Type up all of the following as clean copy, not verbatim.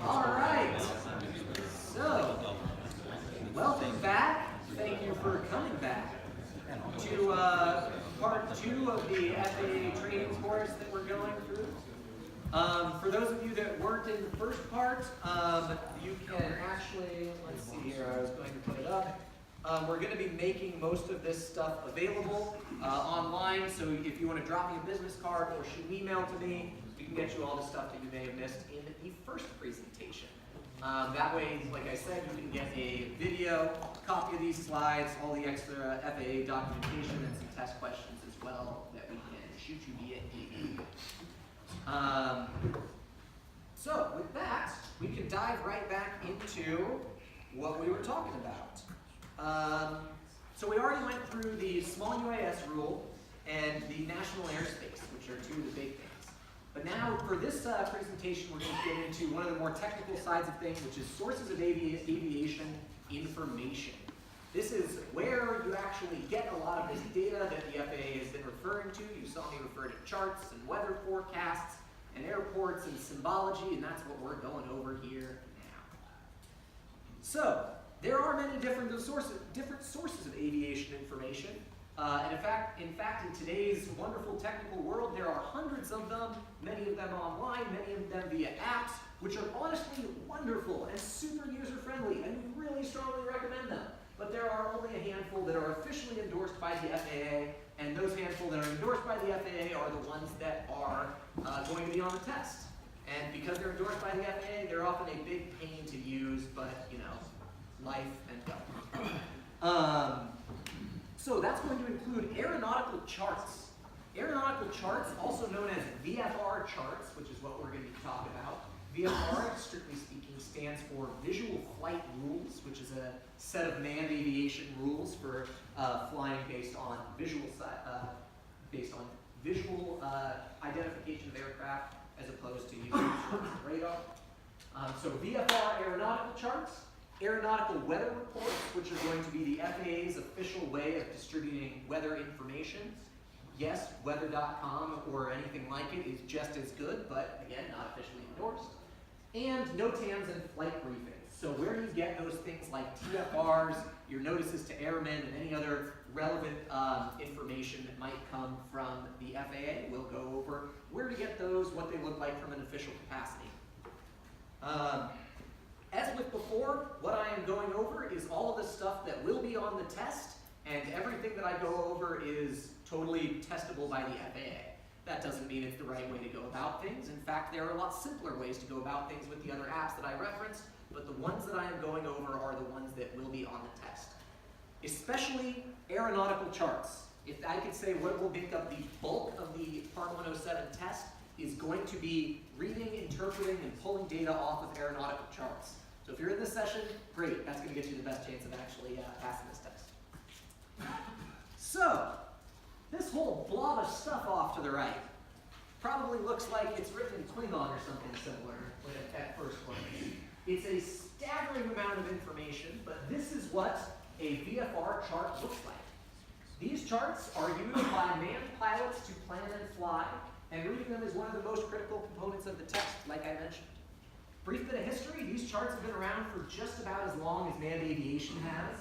All right. So, welcome back. Thank you for coming back to part 2 of the FAA training course that we're going through. For those of you that weren't in the first part, you can actually, let's see here, I was going to put it up. We're going to be making most of this stuff available online, so if you want to drop me a business card or shoot an email to me, we can get you all the stuff that you may have missed in the first presentation. That way, like I said, you can get a video, copy of these slides, all the extra FAA documentation, and some test questions as well that we can shoot you via email. So with that, we can dive right back into what we were talking about. So we already went through the small UAS rule and the national airspace, which are 2 of the big things. But now for this presentation, we're going to get into one of the more technical sides of things, which is sources of aviation information. This is where you actually get a lot of this data that the FAA has been referring to. You saw me refer to charts and weather forecasts and airports and symbology, and that's what we're going over here now. So there are many different sources of aviation information. And in fact, in today's wonderful technical world, there are hundreds of them, many of them online, many of them via apps, which are honestly wonderful and super user-friendly, and we really strongly recommend them. But there are only a handful that are officially endorsed by the FAA, and those handful that are endorsed by the FAA are the ones that are going to be on the test. And because they're endorsed by the FAA, they're often a big pain to use, but, you know, life and government. So that's going to include aeronautical charts. Aeronautical charts, also known as VFR charts, which is what we're going to be talking about. VFR, strictly speaking, stands for Visual Flight Rules, which is a set of manned aviation rules for flying based on visual identification of aircraft as opposed to using radar. So VFR aeronautical charts. Aeronautical weather reports, which are going to be the FAA's official way of distributing weather information. Yes, weather.com or anything like it is just as good, but again, not officially endorsed. And NOTAMs and flight briefings. So where do you get those things like TFRs, your notices to airmen, and any other relevant information that might come from the FAA? We'll go over where to get those, what they look like from an official capacity. As with before, what I am going over is all of the stuff that will be on the test, and everything that I go over is totally testable by the FAA. That doesn't mean it's the right way to go about things. In fact, there are a lot simpler ways to go about things with the other apps that I referenced, but the ones that I am going over are the ones that will be on the test. Especially aeronautical charts. If I could say what will make up the bulk of the Part 107 test is going to be reading, interpreting, and pulling data off of aeronautical charts. So if you're in this session, great. That's going to get you the best chance of actually passing this test. So, this whole blob of stuff off to the right probably looks like it's written in Klingon or something similar at first glance. It's a staggering amount of information, but this is what a VFR chart looks like. These charts are used by manned pilots to plan and fly, and reading them is one of the most critical components of the test, like I mentioned. Brief bit of history, these charts have been around for just about as long as manned aviation has,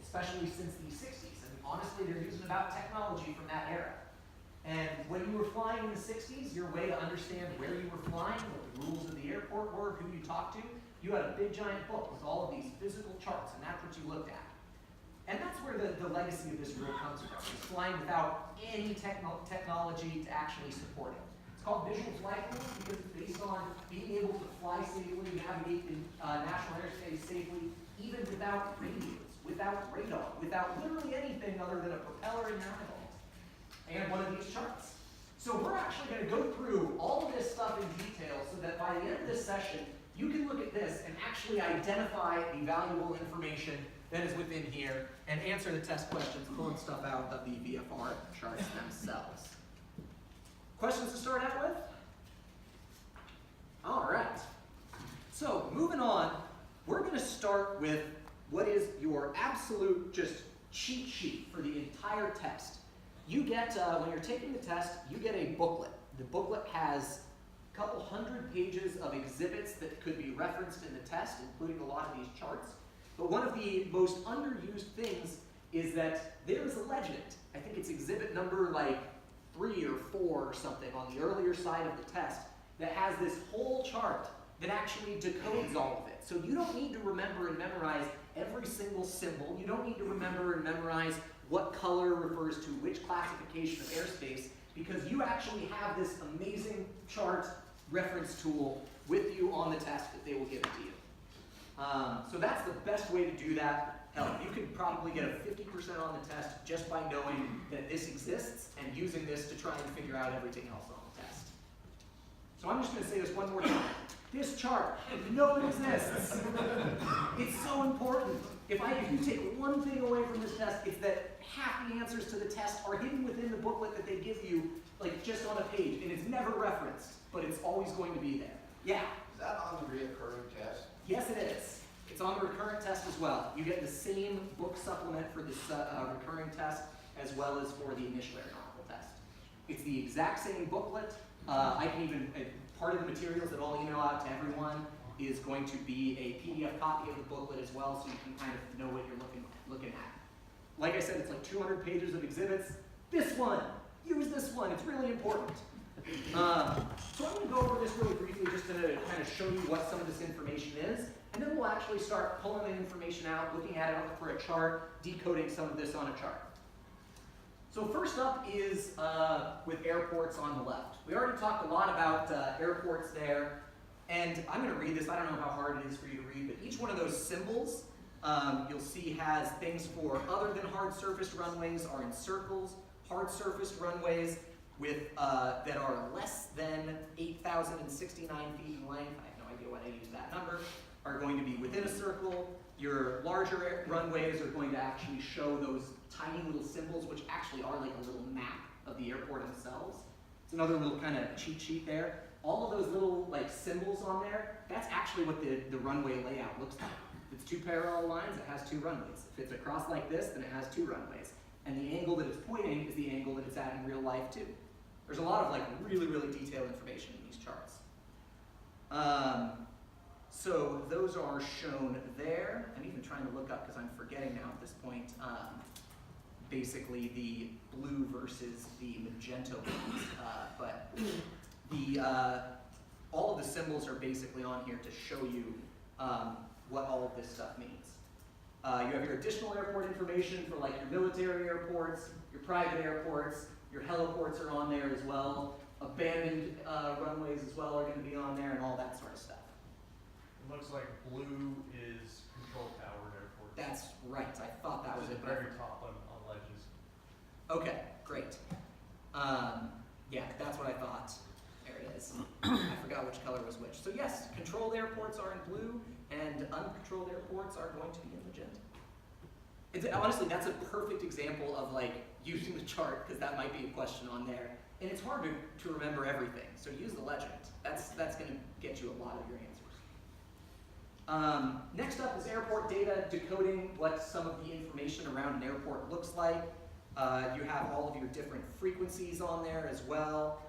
especially since the 60s. And honestly, they're using about technology from that era. And when you were flying in the 60s, your way to understand where you were flying, what the rules of the airport were, who you talked to, you had a big giant book with all of these physical charts, and that's what you looked at. And that's where the legacy of this rule comes from. It's flying without any technology to actually support it. It's called Visual Flight Rules because it's based on being able to fly safely, navigate the national airspace safely, even without radios, without radar, without literally anything other than a propeller in your eyeball, and one of these charts. So we're actually going to go through all of this stuff in detail so that by the end of this session, you can look at this and actually identify the valuable information that is within here and answer the test questions, pulling stuff out of the VFR charts themselves. Questions to start out with? All right. So moving on, we're going to start with what is your absolute just cheat sheet for the entire test. You get, when you're taking the test, you get a booklet. The booklet has couple hundred pages of exhibits that could be referenced in the test, including a lot of these charts. But one of the most underused things is that there is a legend. I think it's exhibit number like 3 or 4 or something on the earlier side of the test that has this whole chart that actually decodes all of it. So you don't need to remember and memorize every single symbol. You don't need to remember and memorize what color refers to which classification of airspace, because you actually have this amazing chart reference tool with you on the test that they will give it to you. So that's the best way to do that. Hell, you could probably get a 50% on the test just by knowing that this exists and using this to try and figure out everything else on the test. So I'm just going to say this one more time. This chart, know it exists. It's so important. If you take one thing away from this test, it's that half the answers to the test are hidden within the booklet that they give you, like just on a page, and it's never referenced, but it's always going to be there. Yeah? Is that on the reoccurring test? Yes, it is. It's on the recurrent test as well. You get the same book supplement for this recurring test as well as for the initial aeronautical test. It's the exact same booklet. I can even, part of the materials that I'll email out to everyone is going to be a PDF copy of the booklet as well, so you can kind of know what you're looking at. Like I said, it's like 200 pages of exhibits. This one, use this one, it's really important. So I'm going to go over this really briefly just to kind of show you what some of this information is, and then we'll actually start pulling the information out, looking at it for a chart, decoding some of this on a chart. So first up is with airports on the left. We already talked a lot about airports there, and I'm going to read this. I don't know how hard it is for you to read, but each one of those symbols you'll see has things for other than hard surfaced runways are in circles. Hard surfaced runways with that are less than 8,069 feet in length, I have no idea why I use that number, are going to be within a circle. Your larger runways are going to actually show those tiny little symbols, which actually are like a little map of the airport themselves. It's another little kind of cheat sheet there. All of those little like symbols on there, that's actually what the runway layout looks like. If it's 2 parallel lines, it has 2 runways. If it's across like this, then it has 2 runways. And the angle that it's pointing is the angle that it's at in real life too. There's a lot of like really, really detailed information in these charts. So those are shown there. I'm even trying to look up because I'm forgetting now at this point. Basically the blue versus the magenta ones. But all of the symbols are basically on here to show you what all of this stuff means. You have your additional airport information for like your military airports, your private airports, your heliports are on there as well. Abandoned runways as well are going to be on there and all that sort of stuff. It looks like blue is control tower airport. That's right. I thought that was at it. the very top on ledges. Okay, great. Yeah, that's what I thought. There it is. I forgot which color was which. So yes, controlled airports are in blue, and uncontrolled airports are going to be in magenta. Honestly, that's a perfect example of like using the chart, because that might be a question on there. And it's hard to remember everything, so use the legend. That's going to get you a lot of your answers. Next up is airport data, decoding what some of the information around an airport looks like. You have all of your different frequencies on there as well.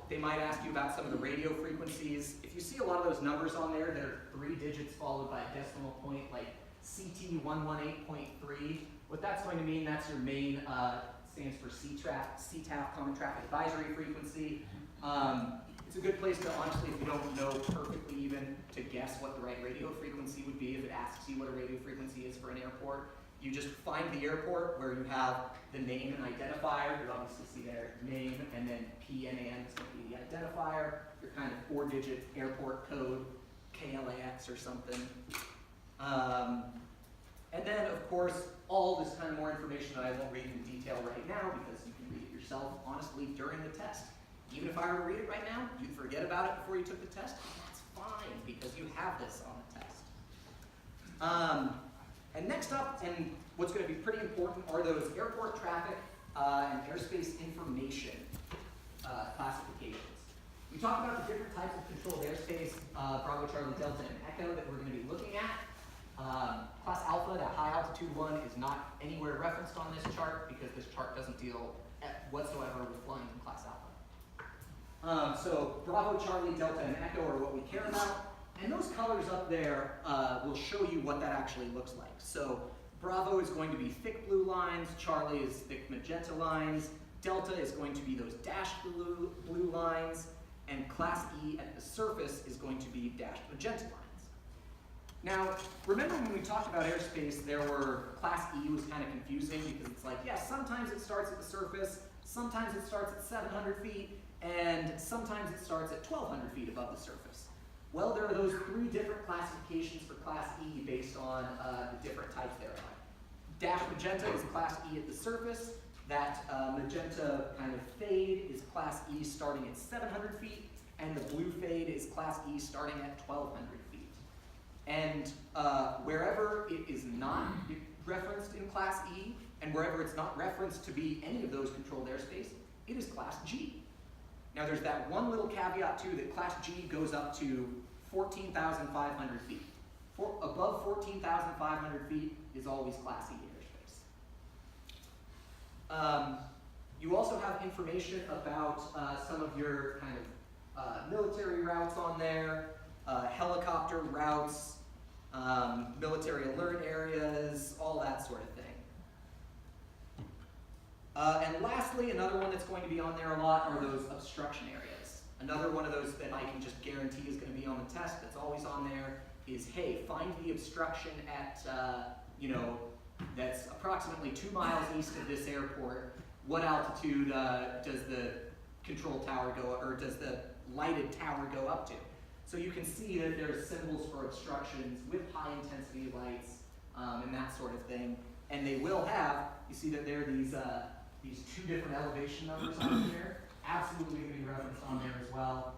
They might ask you about some of the radio frequencies. If you see a lot of those numbers on there that are 3 digits followed by a decimal point, like CT118.3, what that's going to mean, that's your main, stands for CTAF, Common Traffic Advisory Frequency. It's a good place to, honestly, if you don't know perfectly even, to guess what the right radio frequency would be if it asks you what a radio frequency is for an airport. You just find the airport where you have the name and identifier. You obviously see their name, and then PNAN is going to be the identifier, your kind of 4-digit airport code, KLAX or something. And then, of course, all this kind of more information that I won't read in detail right now because you can read it yourself, honestly, during the test. Even if I were to read it right now, you'd forget about it before you took the test. That's fine, because you have this on the test. And next up, and what's going to be pretty important, are those airport traffic and airspace information classifications. We talked about the different types of controlled airspace, Bravo, Charlie, Delta, and Echo that we're going to be looking at. Class Alpha, that high altitude one, is not anywhere referenced on this chart because this chart doesn't deal whatsoever with flying in Class Alpha. So Bravo, Charlie, Delta, and Echo are what we care about. And those colors up there will show you what that actually looks like. So Bravo is going to be thick blue lines, Charlie is thick magenta lines, Delta is going to be those dashed blue lines, and Class E at the surface is going to be dashed magenta lines. Now, remember when we talked about airspace, there were, Class E was kind of confusing because it's like, yes, sometimes it starts at the surface, sometimes it starts at 700 feet, and sometimes it starts at 1,200 feet above the surface. Well, there are those three different classifications for Class E based on the different types there are. Dash magenta is Class E at the surface. That magenta kind of fade is Class E starting at 700 feet, and the blue fade is Class E starting at 1,200 feet. And wherever it is not referenced in Class E, and wherever it's not referenced to be any of those controlled airspace, it is Class G. Now there's that one little caveat too, that Class G goes up to 14,500 feet. Above 14,500 feet is always Class E airspace. You also have information about some of your kind of military routes on there, helicopter routes, military alert areas, all that sort of thing. And lastly, another one that's going to be on there a lot are those obstruction areas. Another one of those that I can just guarantee is going to be on the test that's always on there is, hey, find the obstruction at, that's approximately 2 miles east of this airport. What altitude does the control tower go, or does the lighted tower go up to? So you can see that there's symbols for obstructions with high intensity lights and that sort of thing. And they will have, you see that there are these two different elevation numbers on here. Absolutely going to be referenced on there as well.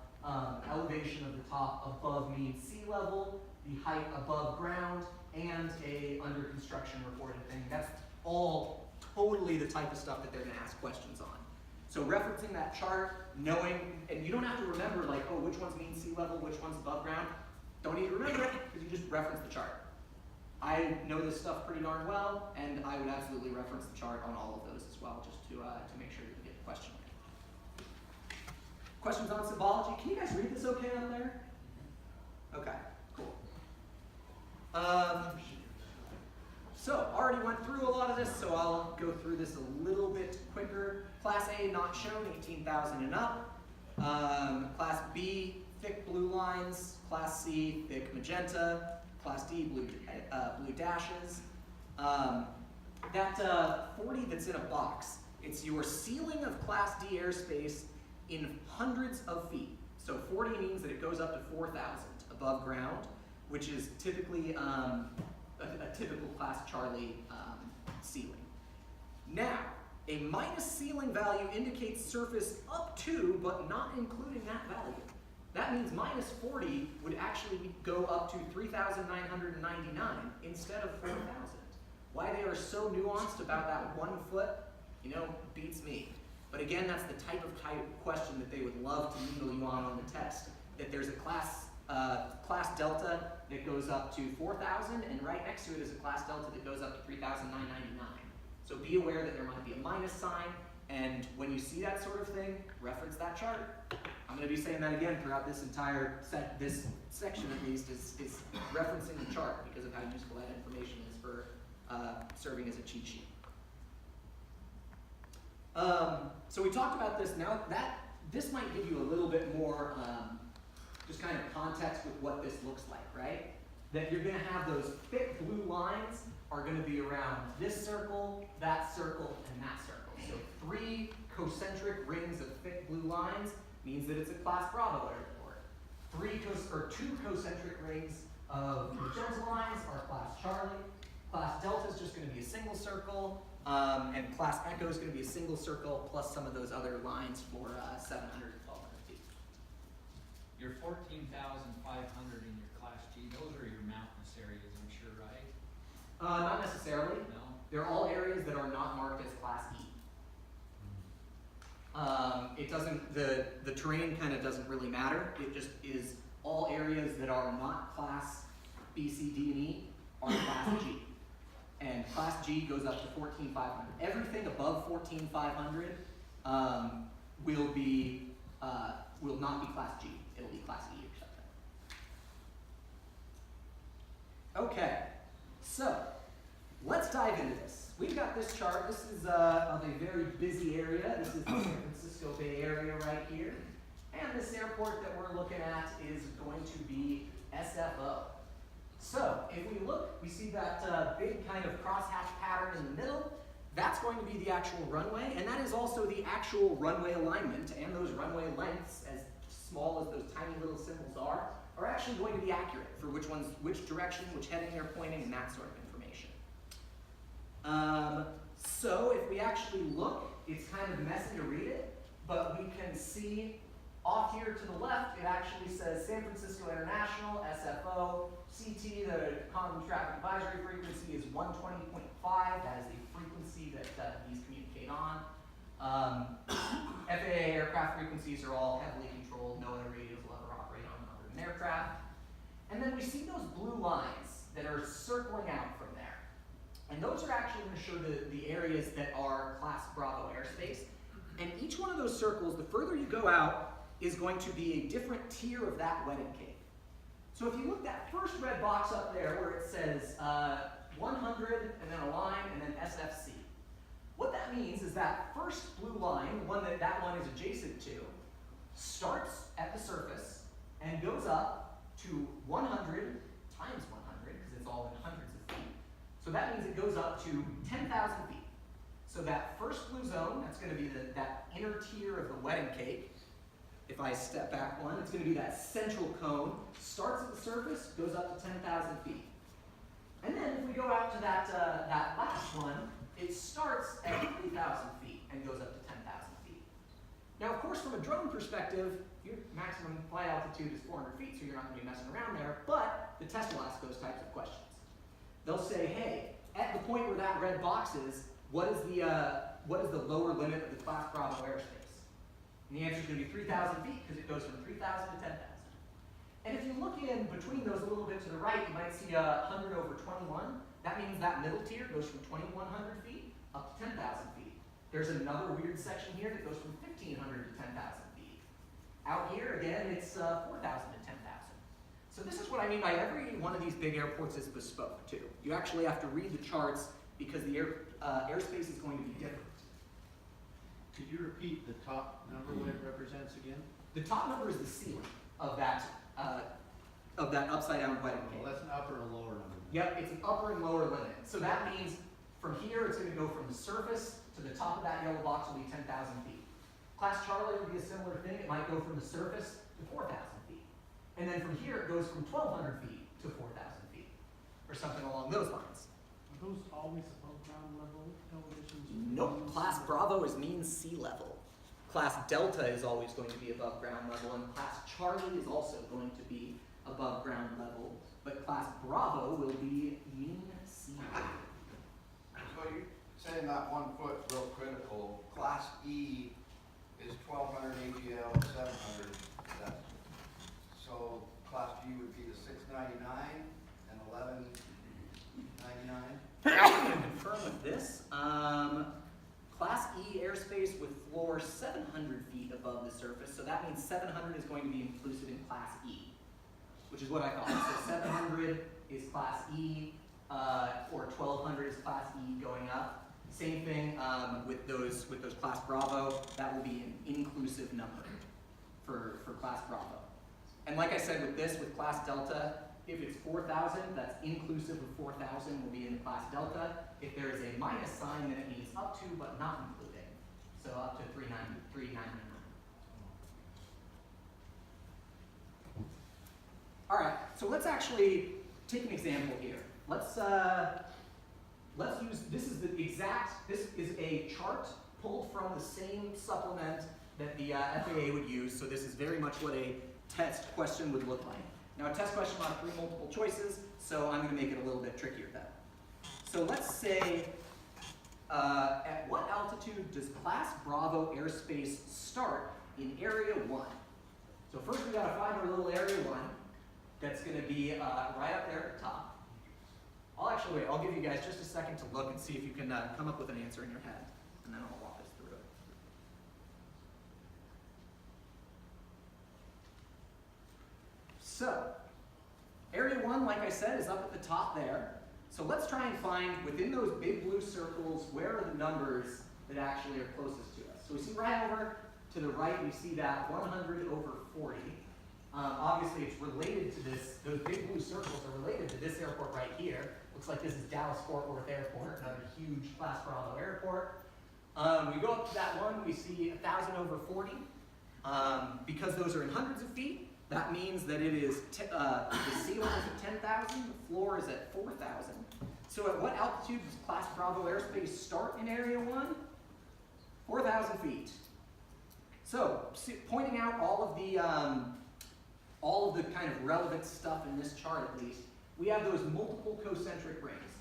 Elevation of the top above mean sea level, the height above ground, and a under construction reported thing. That's all totally the type of stuff that they're going to ask questions on. So referencing that chart, knowing, and you don't have to remember like, oh, which one's mean sea level, which one's above ground. Don't need to remember it, because you just reference the chart. I know this stuff pretty darn well, and I would absolutely reference the chart on all of those as well, just to make sure you get the question right. Questions on symbology? Can you guys read this okay up there? Okay, cool. So, already went through a lot of this, so I'll go through this a little bit quicker. Class A, not shown, 18,000 and up. Class B, thick blue lines. Class C, thick magenta. Class D, blue dashes. That 40 that's in a box, it's your ceiling of Class D airspace in hundreds of feet. So 40 means that it goes up to 4,000 above ground, which is typically a typical Class Charlie ceiling. Now, a minus ceiling value indicates surface up to, but not including that value. That means minus 40 would actually go up to 3,999 instead of 4,000. Why they are so nuanced about that 1 foot, beats me. But again, that's the type of question that they would love to needle you on the test. That there's a class delta that goes up to 4,000, and right next to it is a class delta that goes up to 3,999. So be aware that there might be a minus sign, and when you see that sort of thing, reference that chart. I'm going to be saying that again throughout this entire this section at least is referencing the chart because of how useful that information is for serving as a cheat sheet. So we talked about this. Now this might give you a little bit more just kind of context with what this looks like, right? That you're going to have those thick blue lines are going to be around this circle, and that circle. So 3 concentric rings of thick blue lines means that it's a Class Bravo airport. 2 concentric rings of magenta lines are Class Charlie. Class Delta is just going to be a single circle, and Class Echo is going to be a single circle plus some of those other lines for 700 to 1,200 feet. Your 14,500 in your Class G, those are your mountainous areas, I'm sure, right? Not necessarily. No? They're all areas that are not marked as Class E. It doesn't, the terrain kind of doesn't really matter. It just is all areas that are not Class B, C, D, and E are Class G. And Class G goes up to 14,500. Everything above 14,500 will be will not be Class G. It'll be Class E or something. Okay, so let's dive into this. We've got this chart. This is of a very busy area. This is the San Francisco Bay Area right here. And this airport that we're looking at is going to be SFO. So if we look, we see that big kind of crosshatch pattern in the middle. That's going to be the actual runway, and that is also the actual runway alignment, and those runway lengths, as small as those tiny little symbols are actually going to be accurate for which direction, which heading they're pointing, and that sort of information. So if we actually look, it's kind of messy to read it, but we can see off here to the left, it actually says San Francisco International, SFO, CT, the Common Traffic Advisory Frequency is 120.5. That is the frequency that these communicate on. FAA aircraft frequencies are all heavily controlled. No other radios will ever operate on an aircraft. And then we see those blue lines that are circling out from there. And those are actually going to show the areas that are Class Bravo airspace. And each one of those circles, the further you go out, is going to be a different tier of that wedding cake. So if you look at that first red box up there where it says 100 and then a line and then SFC, what that means is that first blue line, the one that one is adjacent to, starts at the surface and goes up to 100 times 100, because it's all in hundreds of feet. So that means it goes up to 10,000 feet. So that first blue zone, that's going to be that inner tier of the wedding cake. If I step back one, it's going to be that central cone, starts at the surface, goes up to 10,000 feet. And then if we go out to that last one, it starts at 3,000 feet and goes up to 10,000 feet. Now, of course, from a drone perspective, your maximum flight altitude is 400 feet, so you're not going to be messing around there, but the test will ask those types of questions. They'll say, hey, at the point where that red box is, what is the lower limit of the Class Bravo airspace? And the answer is going to be 3,000 feet, because it goes from 3,000 to 10,000. And if you look in between those a little bit to the right, you might see 100 over 21. That means that middle tier goes from 2,100 feet up to 10,000 feet. There's another weird section here that goes from 1,500 to 10,000 feet. Out here, again, it's 4,000 to 10,000. So this is what I mean by every one of these big airports is bespoke, too. You actually have to read the charts because the airspace is going to be different. Could you repeat the top number, what it represents again? The top number is the ceiling of that upside down wedding cake. Well, that's an upper and a lower number. Yep, it's an upper and lower limit. So that means from here it's going to go from the surface to the top of that yellow box will be 10,000 feet. Class Charlie would be a similar thing. It might go from the surface to 4,000 feet. And then from here it goes from 1,200 feet to 4,000 feet, or something along those lines. Are those always above ground level elevations? Nope, Class Bravo is mean sea level. Class Delta is always going to be above ground level, and Class Charlie is also going to be above ground level, but Class Bravo will be mean sea level. So you're saying that 1 foot real critical. Class E is 1,200 AGL, 700. So Class G would be the 699 and 1199. I can confirm with this. Class E airspace with floor 700 feet above the surface, so that means 700 is going to be inclusive in Class E, which is what I thought. So 700 is Class E, or 1,200 is Class E going up. Same thing with those Class Bravo. That will be an inclusive number for Class Bravo. And like I said with this, with Class Delta, if it's 4,000, that's inclusive of 4,000 will be in the Class Delta. If there is a minus sign, then it means up to but not including. So up to 399. All right, so let's actually take an example here. Let's use, this is a chart pulled from the same supplement that the FAA would use. So this is very much what a test question would look like. Now a test question will have 3 multiple choices, so I'm going to make it a little bit trickier then. So let's say, at what altitude does Class Bravo airspace start in Area 1? So first we got to find our little Area 1. That's going to be right up there at the top. I'll give you guys just a second to look and see if you can come up with an answer in your head, and then I'll walk us through it. So, Area 1, like I said, is up at the top there. So let's try and find, within those big blue circles, where are the numbers that actually are closest to us. So we see right over to the right, we see that 100 over 40. Obviously, it's related to this, those big blue circles are related to this airport right here. Looks like this is Dallas-Fort Worth Airport, another huge Class Bravo airport. We go up to that one, we see 1,000 over 40. Because those are in hundreds of feet, that means that it is, the ceiling is at 10,000, the floor is at 4,000. So at what altitude does Class Bravo airspace start in Area 1? 4,000 feet. So, pointing out all of the kind of relevant stuff in this chart at least, we have those multiple concentric rings.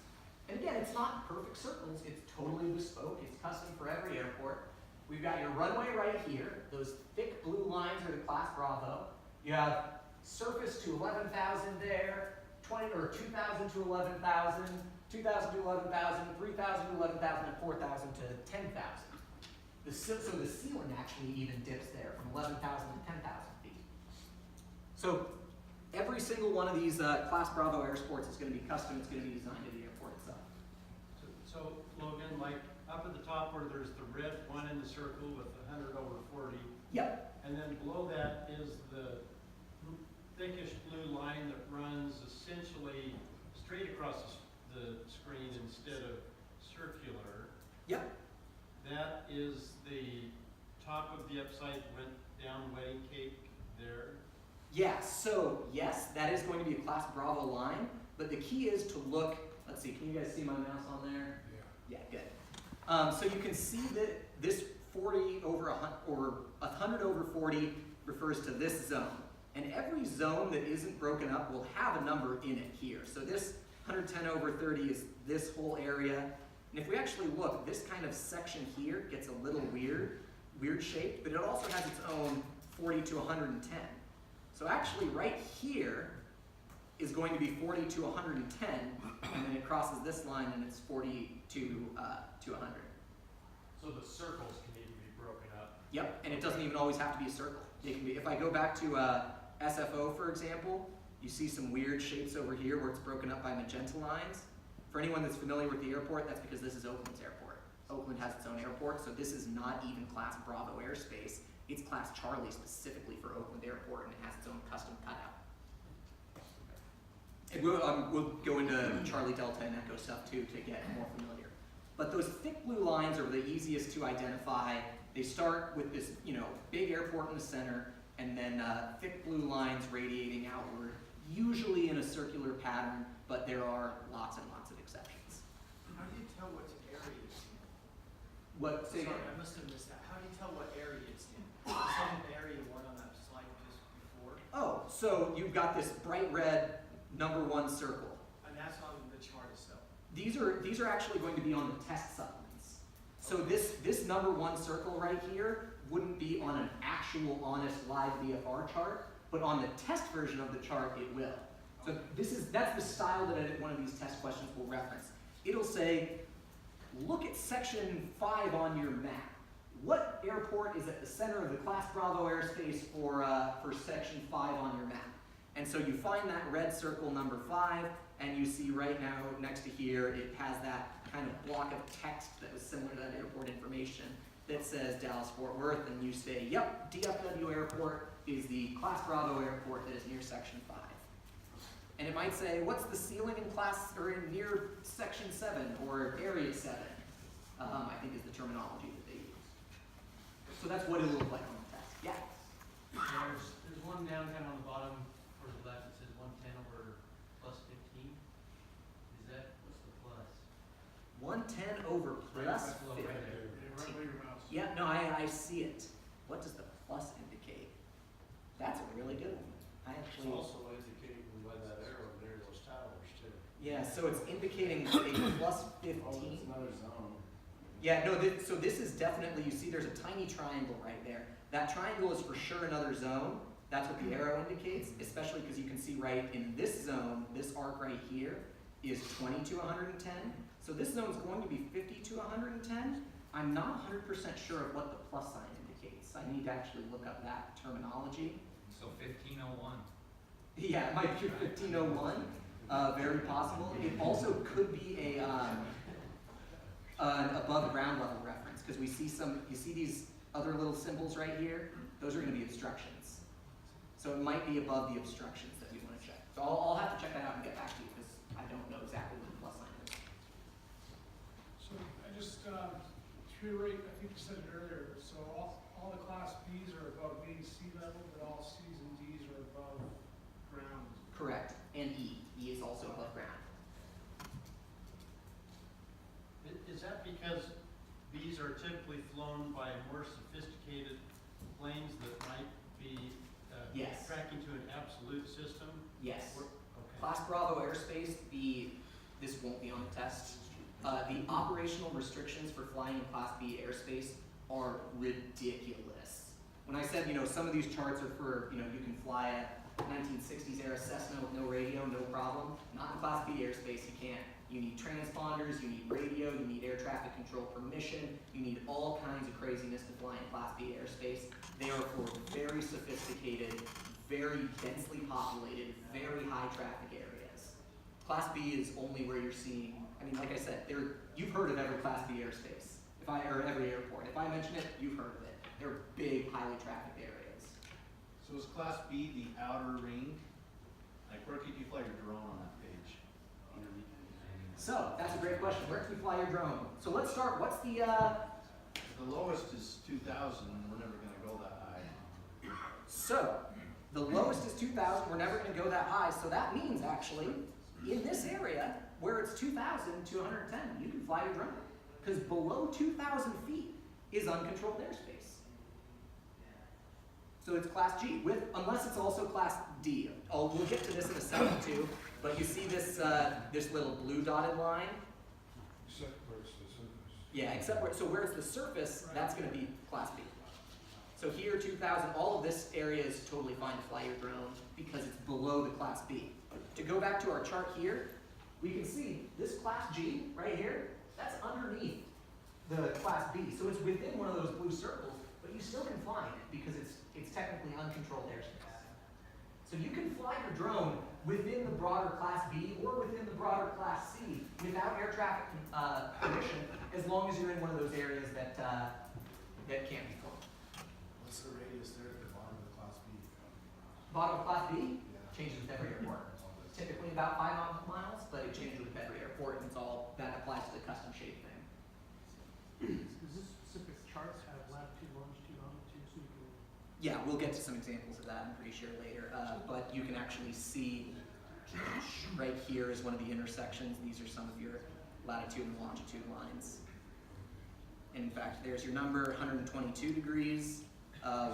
And again, it's not perfect circles, it's totally bespoke, it's custom for every airport. We've got your runway right here, those thick blue lines are the Class Bravo. You have surface to 11,000 there, 2,000 to 11,000, 2,000 to 11,000, 3,000 to 11,000, and 4,000 to 10,000. So the ceiling actually even dips there from 11,000 to 10,000 feet. So every single one of these Class Bravo airports is going to be custom, it's going to be designed to the airport itself. So Logan, like up at the top where there's the red one in the circle with 100 over 40. Yep. And then below that is the thickish blue line that runs essentially straight across the screen instead of circular. Yep. That is the top of the upside went down wedding cake there. Yeah, so yes, that is going to be a Class Bravo line, but the key is to look, let's see, can you guys see my mouse on there? Yeah, good. So you can see that this 40 over 100, or 100 over 40 refers to this zone. And every zone that isn't broken up will have a number in it here. So this 110 over 30 is this whole area. And if we actually look, this kind of section here gets a little weird shaped, but it also has its own 40 to 110. So actually right here is going to be 40 to 110, and then it crosses this line and it's 40 to 100. So the circles can even be broken up. Yep, and it doesn't even always have to be a circle. It can be, if I go back to SFO, for example, you see some weird shapes over here where it's broken up by magenta lines. For anyone that's familiar with the airport, that's because this is Oakland's airport. Oakland has its own airport, so this is not even Class Bravo airspace. It's Class Charlie specifically for Oakland Airport, and it has its own custom cutout. And we'll go into Charlie Delta and Echo stuff too to get more familiar. But those thick blue lines are the easiest to identify. They start with this, big airport in the center, and then thick blue lines radiating outward, usually in a circular pattern, but there are lots and lots of exceptions. How do you tell what area it's in? What? Say Sorry, again? I must have missed that. How do you tell what area it's in? You said area 1 on that slide just before, Oh, so you've got this bright red number 1 circle. and that's on the chart itself. These are actually going to be on the test supplements. So this number 1 circle right here wouldn't be on an actual honest live VFR chart, but on the test version of the chart it will. So that's the style that one of these test questions will reference. It'll say, look at section 5 on your map. What airport is at the center of the Class Bravo airspace for section 5 on your map? And so you find that red circle number 5, and you see right now next to here, it has that kind of block of text that was similar to that airport information that says Dallas-Fort Worth, and you say, yep, DFW Airport is the Class Bravo airport that is near section 5. And it might say, what's the ceiling in near section 7 or area 7, I think is the terminology that they use. So that's what it will look like on the test. Yeah? There's one down kind of on the bottom or the left, it says 110 over plus 15. Is that, what's the plus? 110 over plus Right below, 50. right there. Right where your mouse is. Yeah, no, I see it. What does the plus indicate? That's a really good one. I It's actually, also indicating by that arrow near those towers too. yeah, so it's indicating a plus 15. Oh, it's another zone. Yeah, no, so this is definitely, you see there's a tiny triangle right there. That triangle is for sure another zone. That's what the arrow indicates, especially because you can see right in this zone, this arc right here is 20 to 110. So this zone is going to be 50 to 110. I'm not 100% sure of what the plus sign indicates. I need to actually look up that terminology. So 1501. Yeah, it might be 1501, very possible. It also could be an above ground level reference, because we see you see these other little symbols right here? Those are gonna be obstructions. So it might be above the obstructions that we wanna check. So I'll have to check that out and get back to you, because I don't know exactly what the plus sign is. So I just, to reiterate, I think you said it earlier, so all the class Bs are above mean sea level, but all Cs and Ds are above ground. Correct, and E. E is also above ground. Is that because these are typically flown by more sophisticated planes that might be Yes. tracking to an absolute system? Yes. Okay. Class Bravo airspace, this won't be on the test. The operational restrictions for flying in Class B airspace are ridiculous. When I said, some of these charts are for, you can fly a 1960s era Cessna with no radio, no problem. Not in Class B airspace, you can't. You need transponders, you need radio, you need air traffic control permission, you need all kinds of craziness to fly in Class B airspace. They are for very sophisticated, very densely populated, very high traffic areas. Class B is only where you're seeing, like I said, you've heard of every Class B airspace, or every airport. If I mention it, you've heard of it. They're big, highly trafficked areas. So is Class B the outer ring? Like, where could you fly your drone on that page? So, that's a great question. Where can you fly your drone? So let's start, what's the, The lowest is 2,000, and we're never gonna go that high. So, the lowest is 2,000, we're never gonna go that high, so that means actually, in this area, where it's 2,000 to 110, you can fly your drone. Because below 2,000 feet is uncontrolled airspace. So it's Class G, unless it's also Class D. We'll get to this in a second too, but you see this, this little blue dotted line? Except where it's the surface. Yeah, except where it's the surface, that's gonna be Class B. So here, 2,000, all of this area is totally fine to fly your drone because it's below the Class B. To go back to our chart here, we can see this Class G right here, that's underneath the Class B. So it's within one of those blue circles, but you still can fly in it because it's technically uncontrolled airspace. So you can fly your drone within the broader Class B or within the broader Class C without air traffic permission, as long as you're in one of those areas that can't be flown. What's the radius there at the bottom of the Class B? Bottom of Class B Yeah. changes with every airport. Typically about 5 nautical miles, but it changes with every airport, and it's all that applies to the custom shape thing. Does this specific charts have latitude, longitude on it too, so you can? Yeah, we'll get to some examples of that, I'm pretty sure, later. But you can actually see right here is one of the intersections. These are some of your latitude and longitude lines. And in fact, there's your number, 122 degrees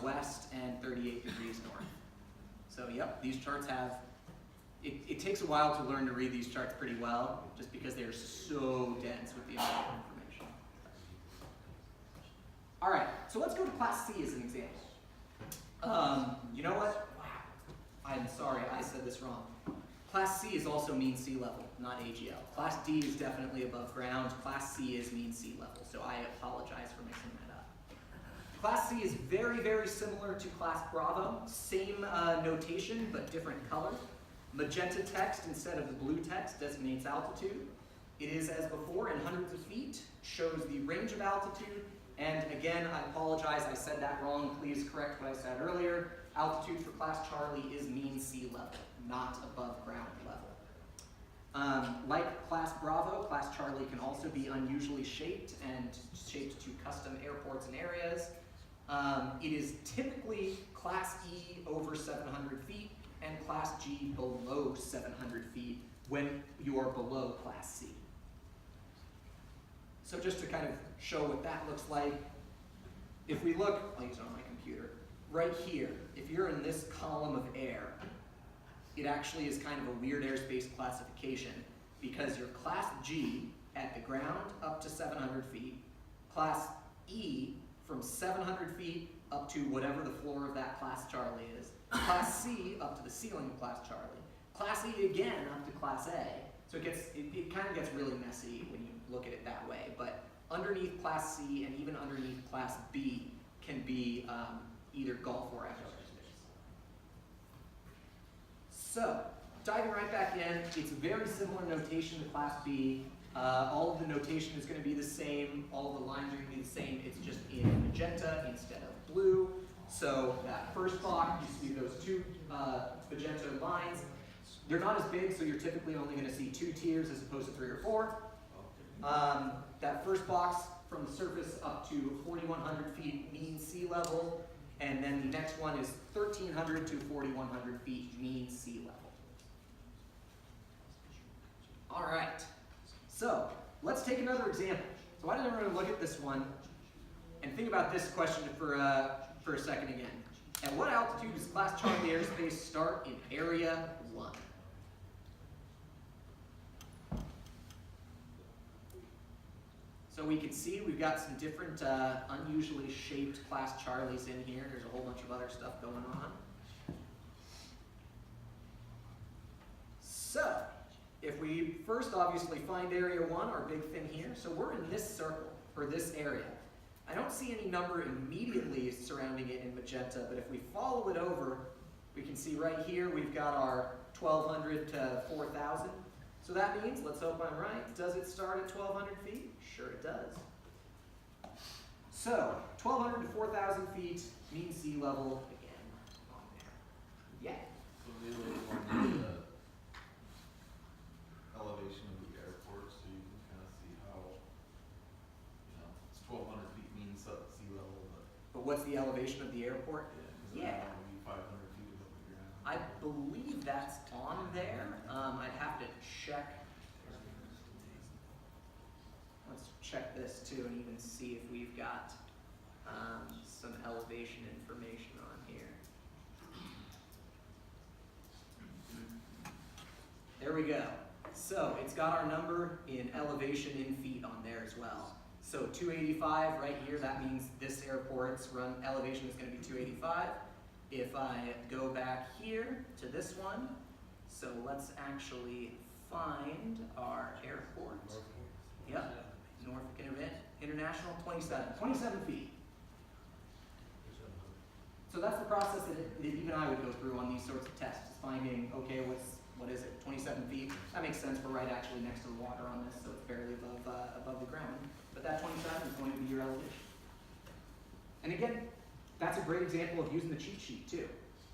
west and 38 degrees north. So yep, these charts have, it takes a while to learn to read these charts pretty well, just because they're so dense with the amount of information. All right, so let's go to Class C as an example. You know what? Wow, I'm sorry, I said this wrong. Class C is also mean sea level, not AGL. Class D is definitely above ground. Class C is mean sea level, so I apologize for mixing that up. Class C is very, very similar to Class Bravo. Same notation, but different color. Magenta text instead of the blue text designates altitude. It is, as before, in hundreds of feet, shows the range of altitude. And again, I apologize, I said that wrong. Please correct what I said earlier. Altitude for Class Charlie is mean sea level, not above ground level. Like Class Bravo, Class Charlie can also be unusually shaped and shaped to custom airports and areas. It is typically Class E over 700 feet and Class G below 700 feet when you are below Class C. So just to kind of show what that looks like, if we look, I'll use it on my computer, right here, if you're in this column of air, it actually is kind of a weird airspace classification because you're Class G at the ground up to 700 feet, Class E from 700 feet up to whatever the floor of that Class Charlie is, Class C up to the ceiling of Class Charlie, Class E again up to Class A. So it kind of gets really messy when you look at it that way, but underneath Class C and even underneath Class B can be either Gulf or echo airspace. So, diving right back in, it's very similar notation to Class B. All of the notation is going to be the same. All of the lines are going to be the same. It's just in magenta instead of blue. So that first box, you see those two magenta lines. They're not as big, so you're typically only going to see 2 tiers as opposed to 3 or 4. That first box from the surface up to 4,100 feet mean sea level, and then the next one is 1,300 to 4,100 feet mean sea level. All right, so let's take another example. So why don't everyone look at this one and think about this question for a second again. At what altitude does Class Charlie airspace start in Area 1? So we can see we've got some different unusually shaped Class Charlies in here. There's a whole bunch of other stuff going on. So, if we first obviously find Area 1, our big thing here, so we're in this circle, or this area. I don't see any number immediately surrounding it in magenta, but if we follow it over, we can see right here we've got our 1,200 to 4,000. So that means, let's hope I'm right, does it start at 1,200 feet? Sure it does. So, 1,200 to 4,000 feet, mean sea level, again, on there. Yeah? So maybe on the elevation of the airport, so you can kind of see how, you know, it's 1,200 feet mean sea level, But what's the elevation of the airport? yeah, because it might be 500 feet above the ground. I believe that's on there. I'd have to check. Let's check this too and even see if we've got some elevation information on here. There we go. So it's got our number in elevation in feet on there as well. So 285 right here, that means this airport's elevation is going to be 285. If I go back here to this one, so let's actually find our airport. Yep, Norfolk International, 27 feet. So that's the process that even I would go through on these sorts of tests, finding, okay, what is it, 27 feet? That makes sense, we're right actually next to the water on this, so it's barely above the ground. But that 27 is going to be your elevation. And again, that's a great example of using the cheat sheet too.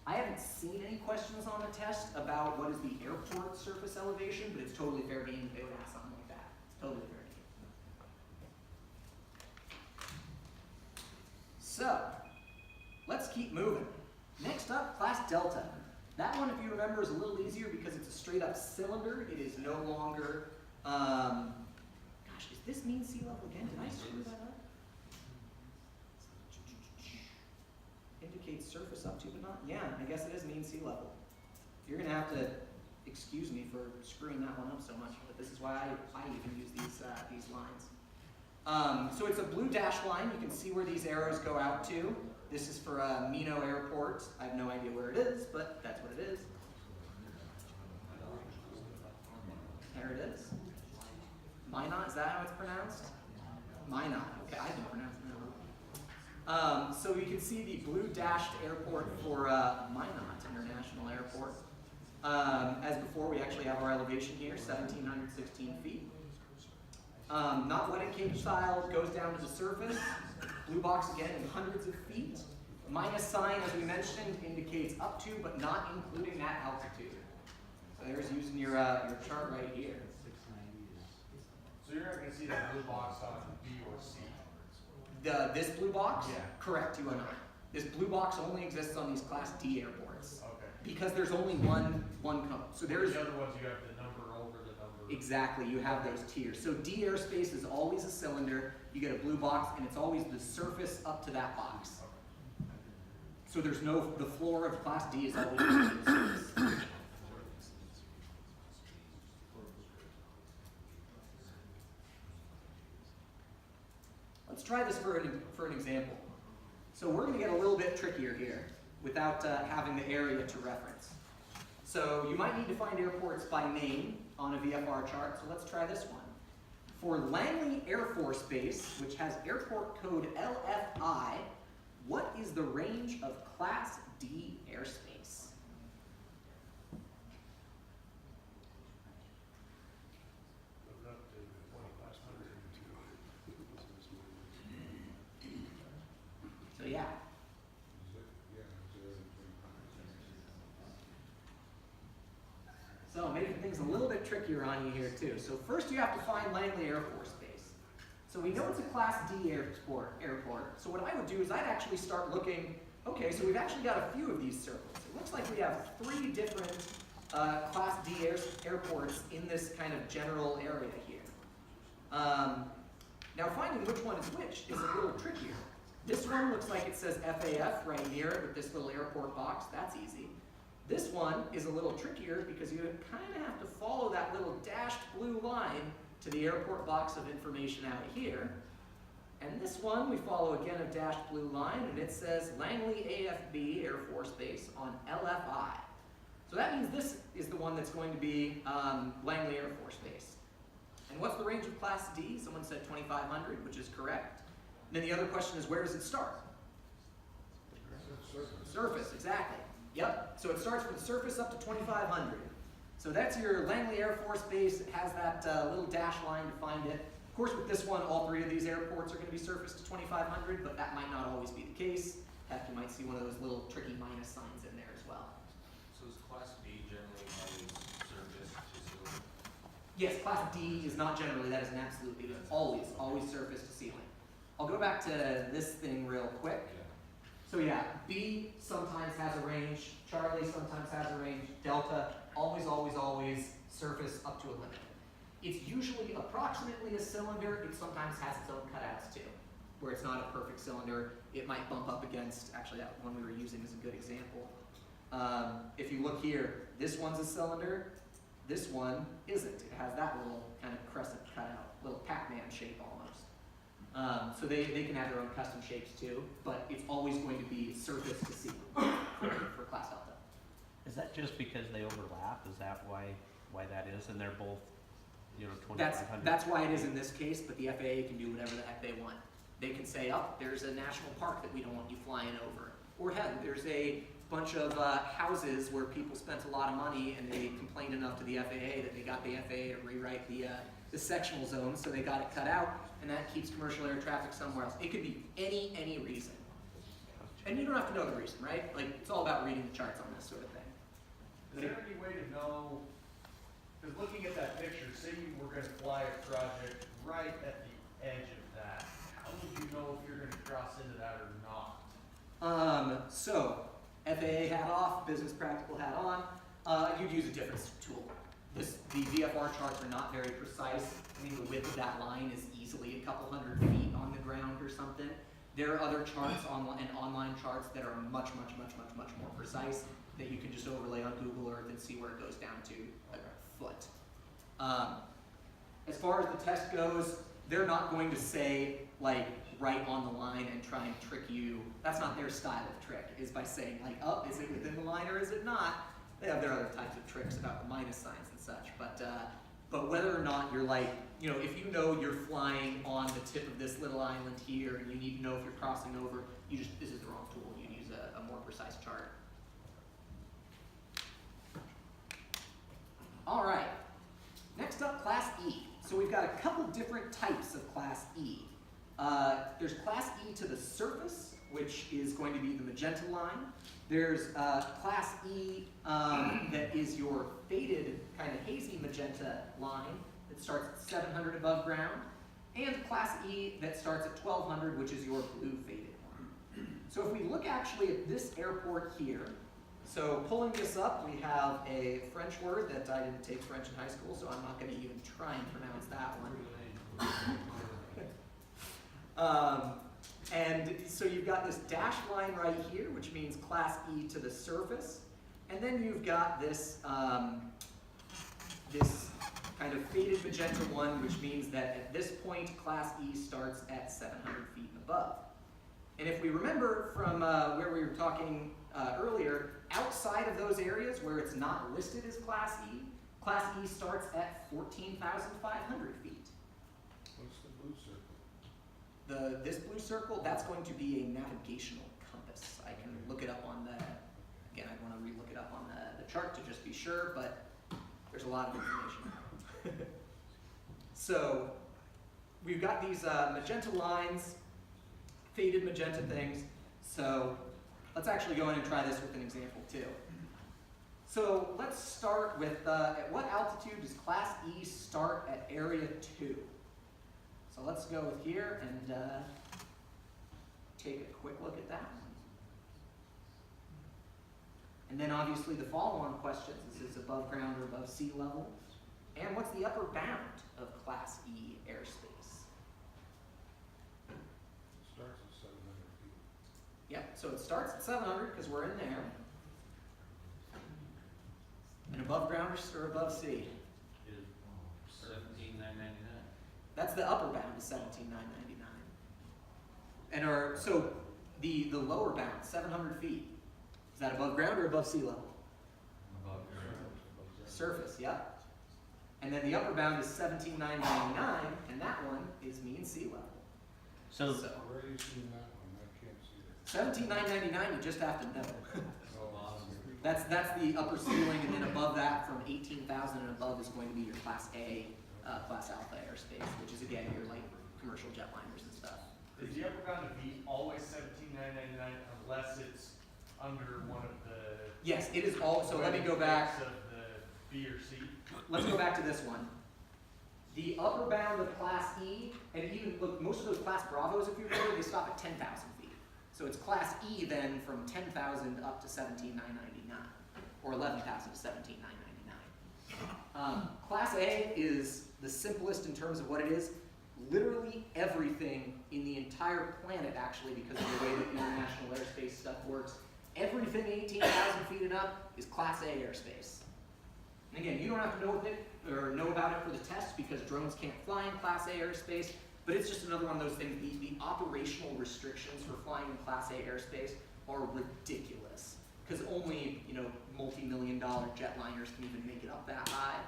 I haven't seen any questions on the test about what is the airport surface elevation, but it's totally fair game they would ask something like that. It's totally fair game. So, let's keep moving. Next up, Class Delta. That one, if you remember, is a little easier because it's a straight up cylinder. It is no longer, gosh, is this mean sea level again? Did I screw that up? Indicates surface up to, but not, yeah, I guess it is mean sea level. You're gonna have to excuse me for screwing that one up so much, but this is why I even use these lines. So it's a blue dash line. You can see where these arrows go out to. This is for Mino Airport. I have no idea where it is, but that's what it is. There it is. Minot, is that how it's pronounced? Minot, okay, I can pronounce that. So you can see the blue dashed airport for Minot International Airport. As before, we actually have our elevation here, 1,716 feet. Not wedding cage style, goes down to the surface. Blue box again in hundreds of feet. Minus sign, as we mentioned, indicates up to, but not including that altitude. So there's using your chart right here. So you're not going to see that blue box on B or C? This blue box? Yeah. Correct, you are not. This blue box only exists on these Class D airports. Okay. Because there's only one code. So there's the other ones you have the number over the number. exactly, you have those tiers. So D airspace is always a cylinder. You get a blue box, and it's always the surface up to that box. So there's no, the floor of Class D is always the surface. Let's try this for an example. So we're going to get a little bit trickier here without having the area to reference. So you might need to find airports by name on a VFR chart, so let's try this one. For Langley Air Force Base, which has airport code LFI, what is the range of Class D airspace? making things a little bit trickier on you here too. So first you have to find Langley Air Force Base. So we know it's a Class D airport. So what I would do is I'd actually start looking, okay, so we've actually got a few of these circles. It looks like we have 3 different Class D airports in this kind of general area here. Now finding which one is which is a little trickier. This one looks like it says FAF right near it with this little airport box. That's easy. This one is a little trickier because you kind of have to follow that little dashed blue line to the airport box of information out here. And this one, we follow again a dashed blue line, and it says Langley AFB Air Force Base on LFI. So that means this is the one that's going to be Langley Air Force Base. And what's the range of Class D? Someone said 2,500, which is correct. And then the other question is, where does it start? Surface, exactly. Yep, so it starts from the surface up to 2,500. So that's your Langley Air Force Base. It has that little dash line to find it. Of course, with this one, all 3 of these airports are going to be surfaced to 2,500, but that might not always be the case. Heck, you might see one of those little tricky minus signs in there as well. So is Class B generally always surface to ceiling? Yes, Class D is not generally, that is an absolutely, always surface to ceiling. I'll go back to this thing real quick. Yeah. So yeah, B sometimes has a range, Charlie sometimes has a range, Delta, always surface up to a limit. It's usually approximately a cylinder. It sometimes has its own cutouts too, where it's not a perfect cylinder. It might bump up against, actually that one we were using is a good example. If you look here, this one's a cylinder, this one isn't. It has that little kind of crescent cutout, little Pac-Man shape almost. So they can have their own custom shapes too, but it's always going to be surface to ceiling for Class Delta. Is that just because they overlap? Is that why that is? And they're both, you know, 2,500? That's why it is in this case, but the FAA can do whatever the heck they want. They can say, oh, there's a national park that we don't want you flying over. Or heck, there's a bunch of houses where people spent a lot of money and they complained enough to the FAA that they got the FAA to rewrite the sectional zone, so they got it cut out, and that keeps commercial air traffic somewhere else. It could be any reason. And you don't have to know the reason, right? Like, it's all about reading the charts on this sort of thing. Is there any way to know, because looking at that picture, say you were going to fly a project right at the edge of that, how would you know if you're going to cross into that or not? So, FAA hat off, business practical hat on, you'd use a different tool. The VFR charts are not very precise. I mean, the width of that line is easily a couple hundred feet on the ground or something. There are other charts and online charts that are much more precise that you can just overlay on Google Earth and see where it goes down to a foot. As far as the test goes, they're not going to say, like, right on the line and try and trick you. That's not their style of trick, is by saying, like, oh, is it within the line or is it not? They have their other types of tricks about the minus signs and such, but whether or not you're like, you know, if you know you're flying on the tip of this little island here and you need to know if you're crossing over, this is the wrong tool. You use a more precise chart. All right, next up, Class E. So we've got a couple different types of Class E. There's Class E to the surface, which is going to be the magenta line. There's Class E that is your faded, kind of hazy magenta line that starts at 700 above ground, and Class E that starts at 1200, which is your blue faded one. So if we look actually at this airport here, so pulling this up, we have a French word that I didn't take French in high school, so I'm not going to even try and pronounce that one. And so you've got this dashed line right here, which means Class E to the surface. And then you've got this, this kind of faded magenta one, which means that at this point, Class E starts at 700 feet and above. And if we remember from where we were talking earlier, outside of those areas where it's not listed as Class E starts at 14,500 feet. What's the blue circle? This blue circle, that's going to be a navigational compass. I can look it up on again, I want to re-look it up on the chart to just be sure, but there's a lot of information. So we've got these magenta lines, faded magenta things. So let's actually go in and try this with an example too. So let's start with, at what altitude does Class E start at Area 2? So let's go with here and take a quick look at that. And then obviously the follow-on questions, is this above ground or above sea level? And what's the upper bound of Class E airspace? It starts at 700 feet. Yep, so it starts at 700 because we're in there. And above ground or above sea? Is 17,999. That's the upper bound is 17,999. And so the lower bound, 700 feet, is that above ground or above sea level? Above ground. Surface, yep. And then the upper bound is 17,999, and that one is mean sea level. So, Where are you seeing that one? I can't see that. 17,999, you just have to know. That's the upper ceiling, and then above that, from 18,000 and above, is going to be your Class A, Class Alpha airspace, which is again your like commercial jetliners and stuff. Is the upper bound of V always 17,999 unless it's under one of the? Yes, it is all. So let me go back. Of the B or C. Let's go back to this one. The upper bound of Class E, and even look, most of those Class Bravos, if you remember, they stop at 10,000 feet. So it's Class E then from 10,000 up to 17,999, or 11,000 to 17,999. Class A is the simplest in terms of what it is. Literally everything in the entire planet, actually, because of the way that international airspace stuff works, everything 18,000 feet and up is Class A airspace. And again, you don't have to know it or know about it for the test because drones can't fly in Class A airspace, but it's just another one of those things. The operational restrictions for flying in Class A airspace are ridiculous because only multi-million-dollar jetliners can even make it up that high.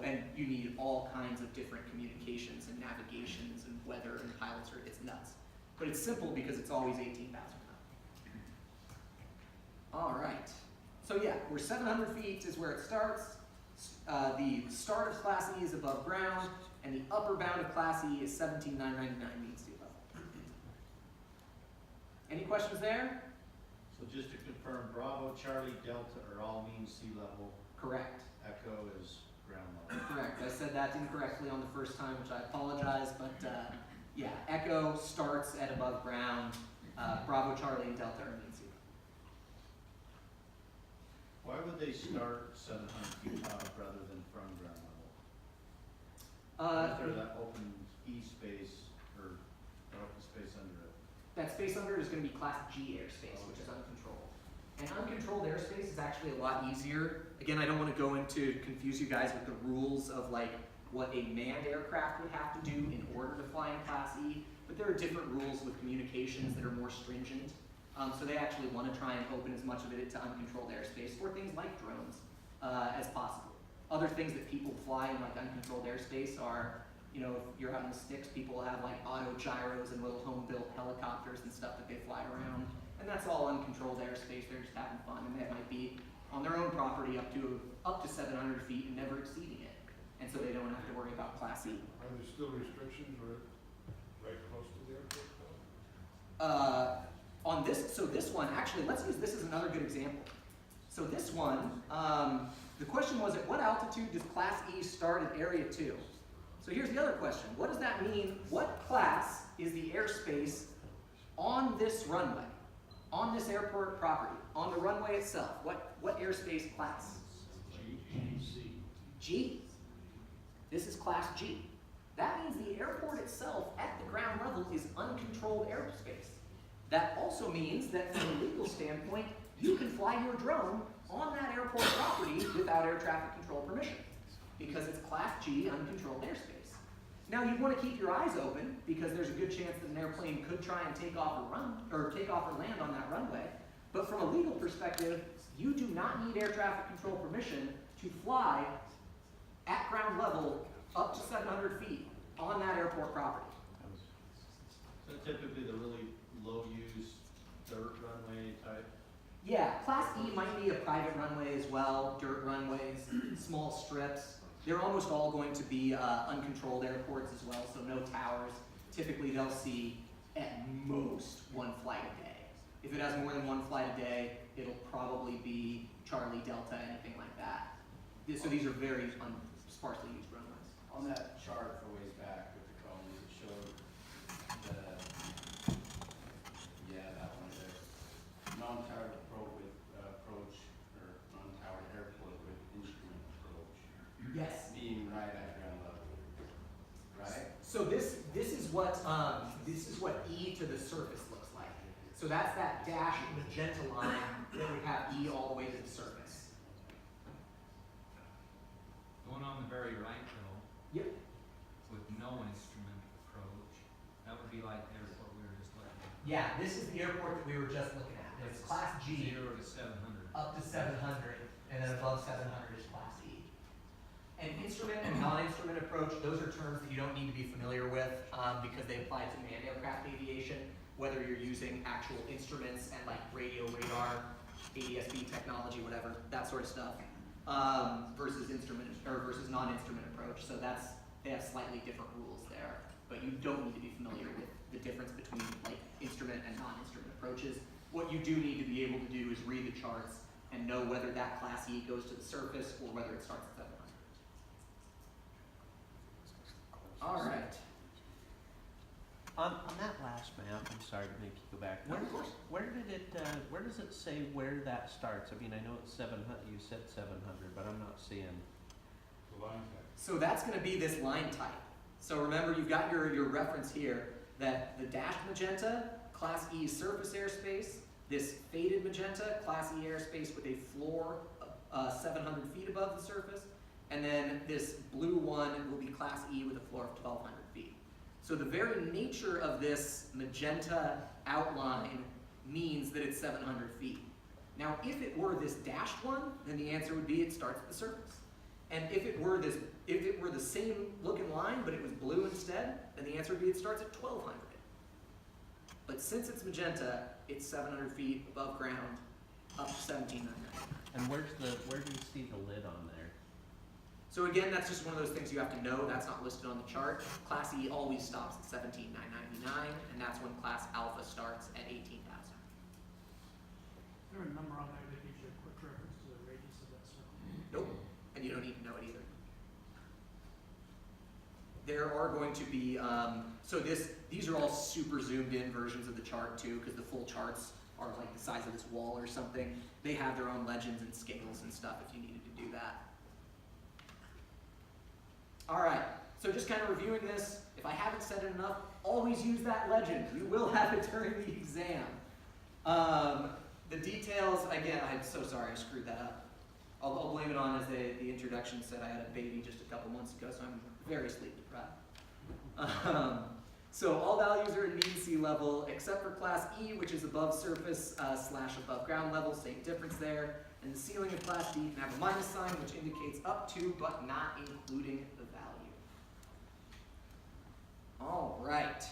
And you need all kinds of different communications and navigations and weather and pilots. It's nuts. But it's simple because it's always 18,000 up. All right. So yeah, we're 700 feet is where it starts. The start of Class E is above ground, and the upper bound of Class E is 17,999 mean sea level. Any questions there? So just to confirm, Bravo, Charlie, Delta are all mean sea level. Correct. Echo is ground level. Correct. I said that incorrectly on the first time, which I apologize, but yeah, Echo starts at above ground. Bravo, Charlie, and Delta are mean sea level. Why would they start 700 feet top rather than from ground level? Is there that open E space or that open space under it? That space under it is going to be Class G airspace, which is uncontrolled. And uncontrolled airspace is actually a lot easier. Again, I don't want to go into confuse you guys with the rules of like what a manned aircraft would have to do in order to fly in Class E, but there are different rules with communications that are more stringent. So they actually want to try and open as much of it to uncontrolled airspace for things like drones as possible. Other things that people fly in like uncontrolled airspace are, if you're out in the sticks, people have like auto gyros and little home-built helicopters and stuff that they fly around. And that's all uncontrolled airspace. They're just having fun, and they might be on their own property up to 700 feet and never exceeding it. And so they don't have to worry about Class E. Are there still restrictions right close to the airport? On this, so this one, actually, let's use this as another good example. So this one, the question was, at what altitude does Class E start at Area 2? So here's the other question. What does that mean? What class is the airspace on this runway, on this airport property, on the runway itself? What airspace class? G. This is Class G. That means the airport itself at the ground level is uncontrolled airspace. That also means that from a legal standpoint, you can fly your drone on that airport property without air traffic control permission because it's Class G uncontrolled airspace. Now you want to keep your eyes open because there's a good chance that an airplane could try and take off or land on that runway. But from a legal perspective, you do not need air traffic control permission to fly at ground level up to 700 feet on that airport property. So typically the really low-use dirt runway type? Yeah, Class E might be a private runway as well, dirt runways, small strips. They're almost all going to be uncontrolled airports as well, so no towers. Typically they'll see at most one flight a day. If it has more than one flight a day, it'll probably be Charlie, Delta, anything like that. So these are very sparsely used runways. On that chart for ways back with the cones, it showed the, that one there, non-towered approach, or non-towered airport with instrument approach. Yes. Being right at ground level, right? So this is what E to the surface looks like. So that's that dashed magenta line that we have E all the way to the surface. Going on the very right though, Yep. with no instrument approach, that would be like the airport we were just looking at. Yeah, this is the airport that we were just looking at. It's Class G 0 to 700. up to 700, and then above 700 is Class E. And instrument and non-instrument approach, those are terms that you don't need to be familiar with because they apply to manned aircraft aviation, whether you're using actual instruments and like radio, radar, ADS-B technology, whatever, that sort of stuff, versus instrument or versus non-instrument approach. So they have slightly different rules there, but you don't need to be familiar with the difference between like instrument and non-instrument approaches. What you do need to be able to do is read the charts and know whether that Class E goes to the surface or whether it starts at 700. All right. On that last map, I'm sorry to make you go back. No, of course. Where does it say where that starts? I mean, I know it's 700, you said 700, but I'm not seeing. The line type. So that's going to be this line type. So remember, you've got your reference here that the dashed magenta, Class E surface airspace, this faded magenta, Class E airspace with a floor 700 feet above the surface, and then this blue one will be Class E with a floor of 1,200 feet. So the very nature of this magenta outline means that it's 700 feet. Now, if it were this dashed one, then the answer would be it starts at the surface. And if it were the same looking line, but it was blue instead, then the answer would be it starts at 1,200. But since it's magenta, it's 700 feet above ground, up to 17,999. And where do you see the lid on there? So again, that's just one of those things you have to know. That's not listed on the chart. Class E always stops at 17,999, and that's when Class Alpha starts at 18,000. Is there a number on there that gives you a quick reference to the radius of that circle? Nope, and you don't need to know it either. There are going to be, these are all super zoomed in versions of the chart too, because the full charts are like the size of this wall or something. They have their own legends and scales and stuff if you needed to do that. All right, so just kind of reviewing this, if I haven't said it enough, always use that legend. You will have it during the exam. The details, again, I'm so sorry I screwed that up. I'll blame it on, as the introduction said, I had a baby just a couple months ago, so I'm very sleep deprived. So all values are at mean sea level, except for Class E, which is above surface / above ground level, same difference there. And the ceiling of Class D can have a minus sign, which indicates up to, but not including the value. All right.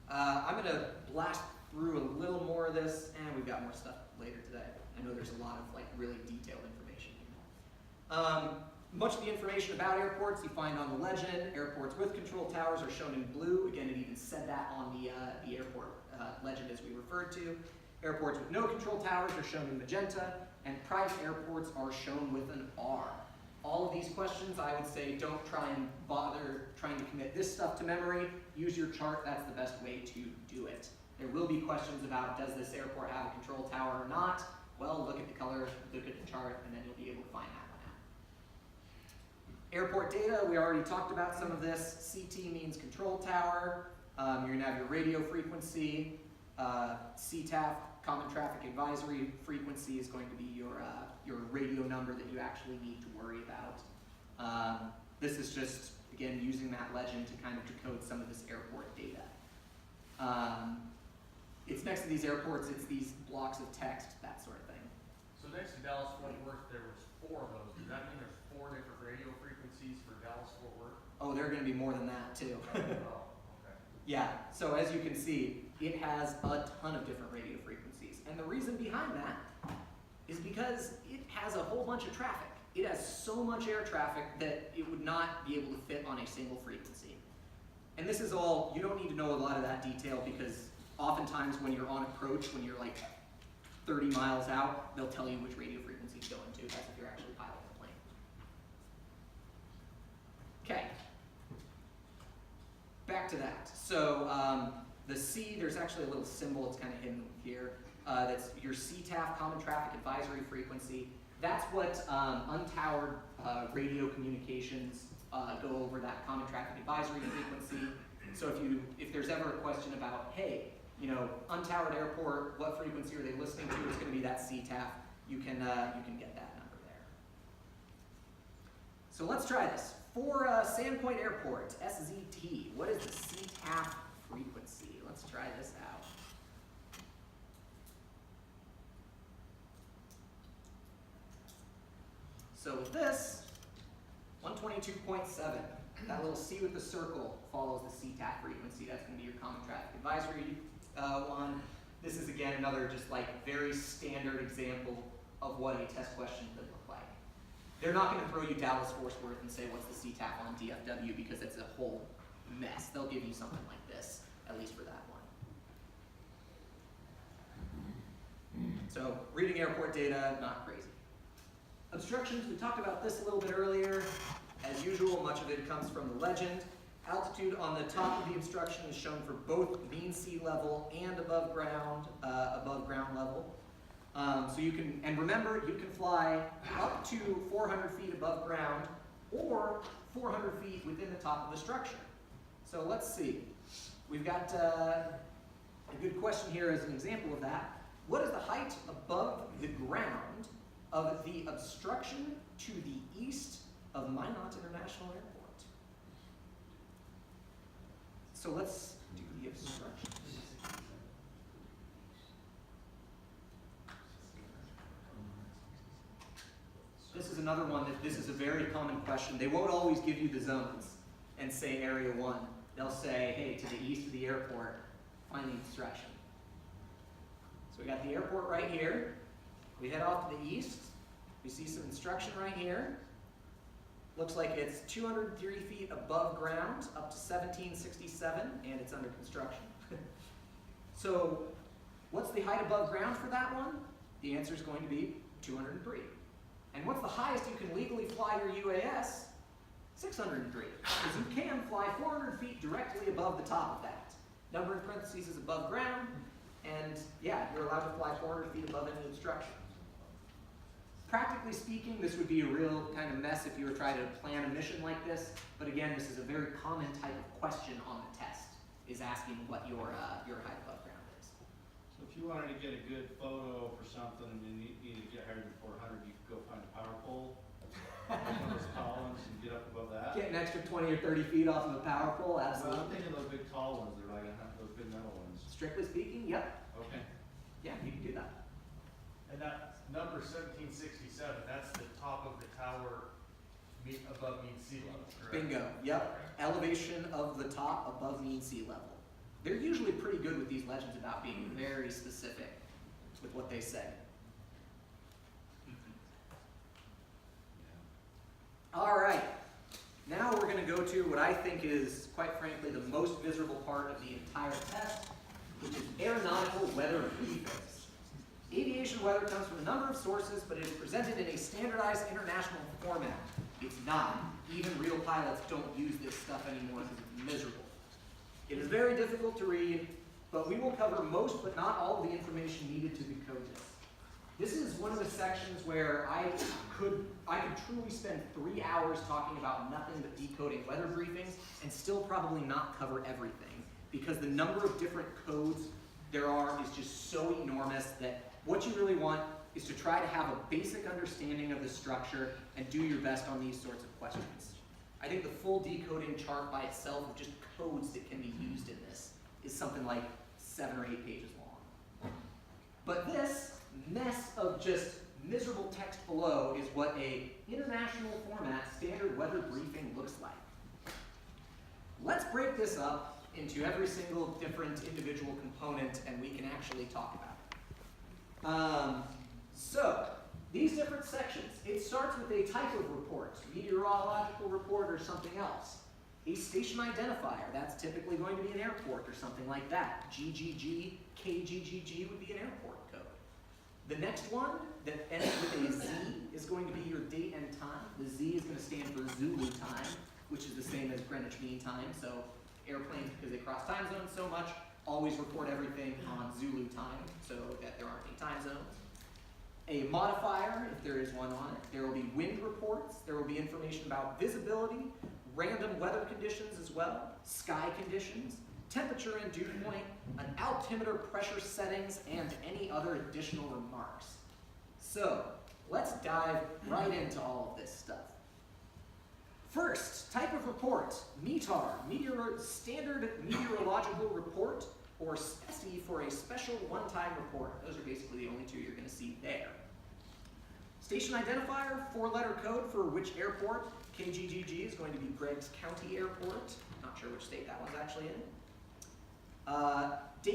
I'm going to blast through a little more of this, and we've got more stuff later today. I know there's a lot of really detailed information here. Much of the information about airports you find on the legend. Airports with control towers are shown in blue. Again, it even said that on the airport legend as we referred to. Airports with no control towers are shown in magenta, and private airports are shown with an R. All of these questions, I would say, don't try and bother trying to commit this stuff to memory. Use your chart, that's the best way to do it. There will be questions about, does this airport have a control tower or not? Well, look at the color, look at the chart, and then you'll be able to find that one out. Airport data, we already talked about some of this. CT means control tower. You're gonna have your radio frequency. CTAF, Common Traffic Advisory frequency, is going to be your radio number that you actually need to worry about. This is just, again, using that legend to kind of decode some of this airport data. It's next to these airports, it's these blocks of text, that sort of thing. So next to Dallas Fort Worth, there was 4 of those. Does that mean there's 4 different radio frequencies for Dallas Fort Worth? Oh, there are going to be more than that too. Oh, okay. Yeah, so as you can see, it has a ton of different radio frequencies. And the reason behind that is because it has a whole bunch of traffic. It has so much air traffic that it would not be able to fit on a single frequency. And this is all, you don't need to know a lot of that detail because oftentimes when you're on approach, when you're like 30 miles out, they'll tell you which radio frequency to go into. That's if you're actually piloting the plane. Okay. Back to that. So the C, there's actually a little symbol, it's kind of hidden here. That's your CTAF, Common Traffic Advisory Frequency. That's what untowered radio communications go over, that Common Traffic Advisory Frequency. So if there's ever a question about, hey, you know, untowered airport, what frequency are they listening to? It's going to be that CTAF. You can get that number there. So let's try this. For Sandpoint Airport, SZT, what is the CTAF frequency? Let's try this out. So with this, 122.7. That little C with the circle follows the CTAF frequency. That's going to be your Common Traffic Advisory one. This is again another just like very standard example of what a test question could look like. They're not going to throw you Dallas Fort Worth and say what's the CTAF on DFW because it's a whole mess. They'll give you something like this, at least for that one. So reading airport data, not crazy. Obstructions, we talked about this a little bit earlier. As usual, much of it comes from the legend. Altitude on the top of the obstruction is shown for both mean sea level and above ground level. So you can, and remember, you can fly up to 400 feet above ground or 400 feet within the top of the structure. So let's see. We've got a good question here as an example of that. What is the height above the ground of the obstruction to the east of Minot International Airport? So let's do the obstruction. This is another one that this is a very common question. They won't always give you the zones and say area 1. They'll say, hey, to the east of the airport, find the obstruction. So we got the airport right here. We head off to the east. We see some instruction right here. Looks like it's 203 feet above ground, up to 1767, and it's under construction. So what's the height above ground for that one? The answer is going to be 203. And what's the highest you can legally fly your UAS? 603. Because you can fly 400 feet directly above the top of that. Number in parentheses is above ground, and yeah, you're allowed to fly 400 feet above any obstruction. Practically speaking, this would be a real kind of mess if you were trying to plan a mission like this, but again, this is a very common type of question on the test, is asking what your height above ground is. So if you wanted to get a good photo for something and you need to get higher than 400, you could go find a power pole, one of those tall ones, and get up above that. Get an extra 20 or 30 feet off of a power pole, Well, absolutely. I'm thinking those big tall ones, they're like those big metal ones. Strictly speaking, yep. Okay. Yeah, you can do that. And that number 1767, that's the top of the tower above mean sea level, correct? Bingo, yep. Elevation of the top above mean sea level. They're usually pretty good with these legends about being very specific with what they say. All right, now we're going to go to what I think is, quite frankly, the most miserable part of the entire test, which is aeronautical weather briefings. Aviation weather comes from a number of sources, but it is presented in a standardized international format. It's not. Even real pilots don't use this stuff anymore because it's miserable. It is very difficult to read, but we will cover most but not all of the information needed to decode this. This is one of the sections where I could truly spend 3 hours talking about nothing but decoding weather briefings and still probably not cover everything, because the number of different codes there are is just so enormous that what you really want is to try to have a basic understanding of the structure and do your best on these sorts of questions. I think the full decoding chart by itself of just codes that can be used in this is something like 7 or 8 pages long. But this mess of just miserable text below is what a international format standard weather briefing looks like. Let's break this up into every single different individual component and we can actually talk about it. So, these different sections, it starts with a type of report, meteorological report or something else. A station identifier, that's typically going to be an airport or something like that. GGG, KGGG would be an airport code. The next one that ends with a Z is going to be your date and time. The Z is going to stand for Zulu time, which is the same as Greenwich Mean Time. So airplanes, because they cross time zones so much, always report everything on Zulu time so that there aren't any time zones. A modifier, if there is one on it. There will be wind reports. There will be information about visibility, random weather conditions as well, sky conditions, temperature and dew point, an altimeter pressure settings, and any other additional remarks. So, let's dive right into all of this stuff. First, type of report, METAR, Standard Meteorological Report, or SPECI for a special one-time report. Those are basically the only two you're going to see there. Station identifier, 4-letter code for which airport. KGGG is going to be Greg's County Airport. Not sure which state that one's actually in.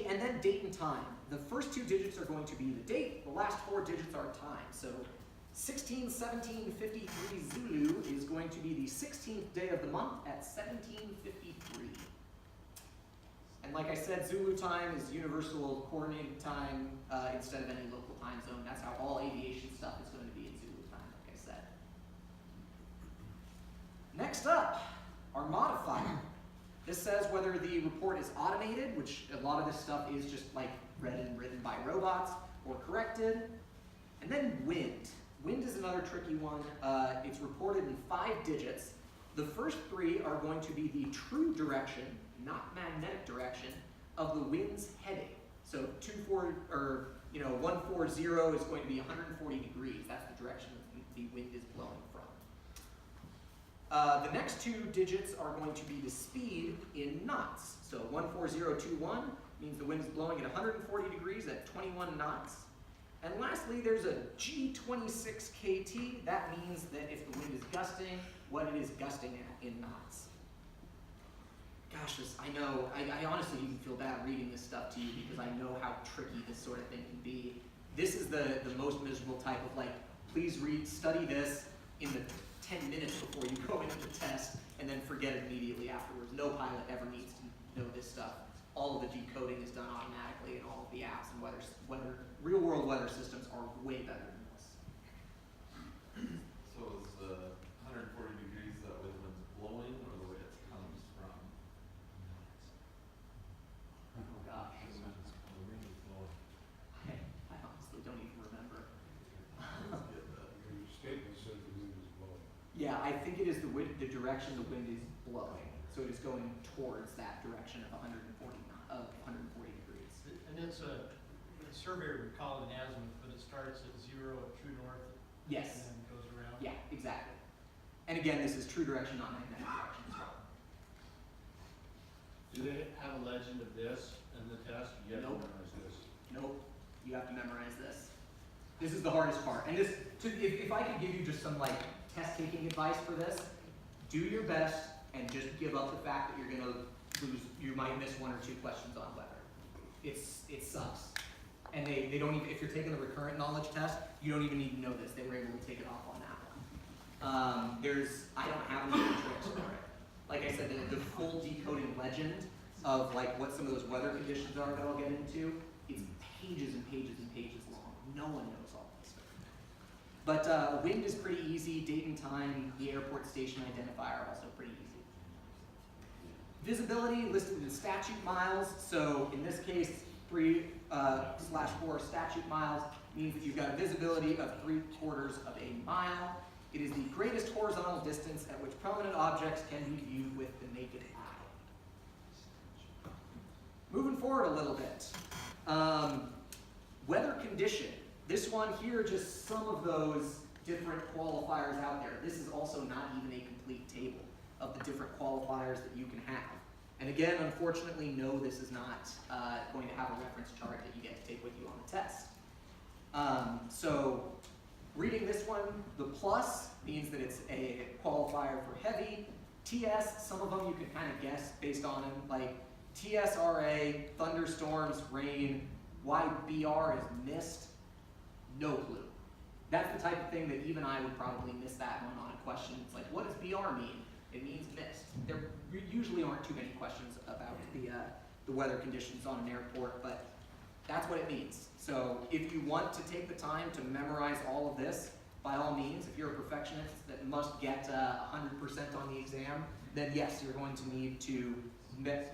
And then date and time. The first 2 digits are going to be the date, the last 4 digits are time. So 161753 Zulu is going to be the 16th day of the month at 1753. And like I said, Zulu time is universal coordinated time instead of any local time zone. That's how all aviation stuff is going to be in Zulu time, like I said. Next up, our modifier. This says whether the report is automated, which a lot of this stuff is just like read and written by robots, or corrected. And then wind. Wind is another tricky one. It's reported in 5 digits. The first 3 are going to be the true direction, not magnetic direction, of the wind's heading. So 140 is going to be 140 degrees. That's the direction that the wind is blowing from. The next 2 digits are going to be the speed in knots. So 14021 means the wind is blowing at 140 degrees at 21 knots. And lastly, there's a G26KT. That means that if the wind is gusting, what it is gusting at in knots. Gosh, I know, I honestly even feel bad reading this stuff to you because I know how tricky this sort of thing can be. This is the most miserable type of like, please study this in the 10 minutes before you go into the test and then forget it immediately afterwards. No pilot ever needs to know this stuff. All of the decoding is done automatically and all of the apps and real-world weather systems are way better than this. So is 140 degrees that way the wind's blowing or the way it comes from? Oh gosh. I honestly don't even remember. Your statement said the wind is blowing. Yeah, I think it is the direction the wind is blowing. So it is going towards that direction of 140 degrees. And it's a surveyor would call it an azimuth, but it starts at 0 at true north. Yes. And then goes around. Yeah, exactly. And again, this is true direction, not magnetic direction as well. Do they have a legend of this in the test? You have to Nope. memorize this. Nope. You have to memorize this. This is the hardest part. And if I could give you just some like test taking advice for this, do your best and just give up the fact that you're gonna lose. You might miss 1 or 2 questions on weather. It sucks. And they don't even, if you're taking the recurrent knowledge test, you don't even need to know this. They were able to take it off on that one. I don't have any tricks for it. Like I said, the full decoding legend of like what some of those weather conditions are that I'll get into, it's pages and pages and pages long. No one knows all this stuff. But wind is pretty easy. Date and time, the airport station identifier are also pretty easy. Visibility listed in statute miles. So in this case, 3/4 statute miles means that you've got a visibility of 3/4 of a mile. It is the greatest horizontal distance at which prominent objects can be viewed with the naked eye. Moving forward a little bit. Weather condition. This one here, just some of those different qualifiers out there. This is also not even a complete table of the different qualifiers that you can have. And again, unfortunately, no, this is not going to have a reference chart that you get to take with you on the test. So reading this one, the plus means that it's a qualifier for heavy. TS, some of them you can kind of guess based on them, like TSRA, thunderstorms, rain. Why BR is mist? No clue. That's the type of thing that even I would probably miss that one on a question. It's like, what does BR mean? It means mist. There usually aren't too many questions about the weather conditions on an airport, but That's what it means. So if you want to take the time to memorize all of this, by all means, if you're a perfectionist that must get 100% on the exam, then yes, you're going to need to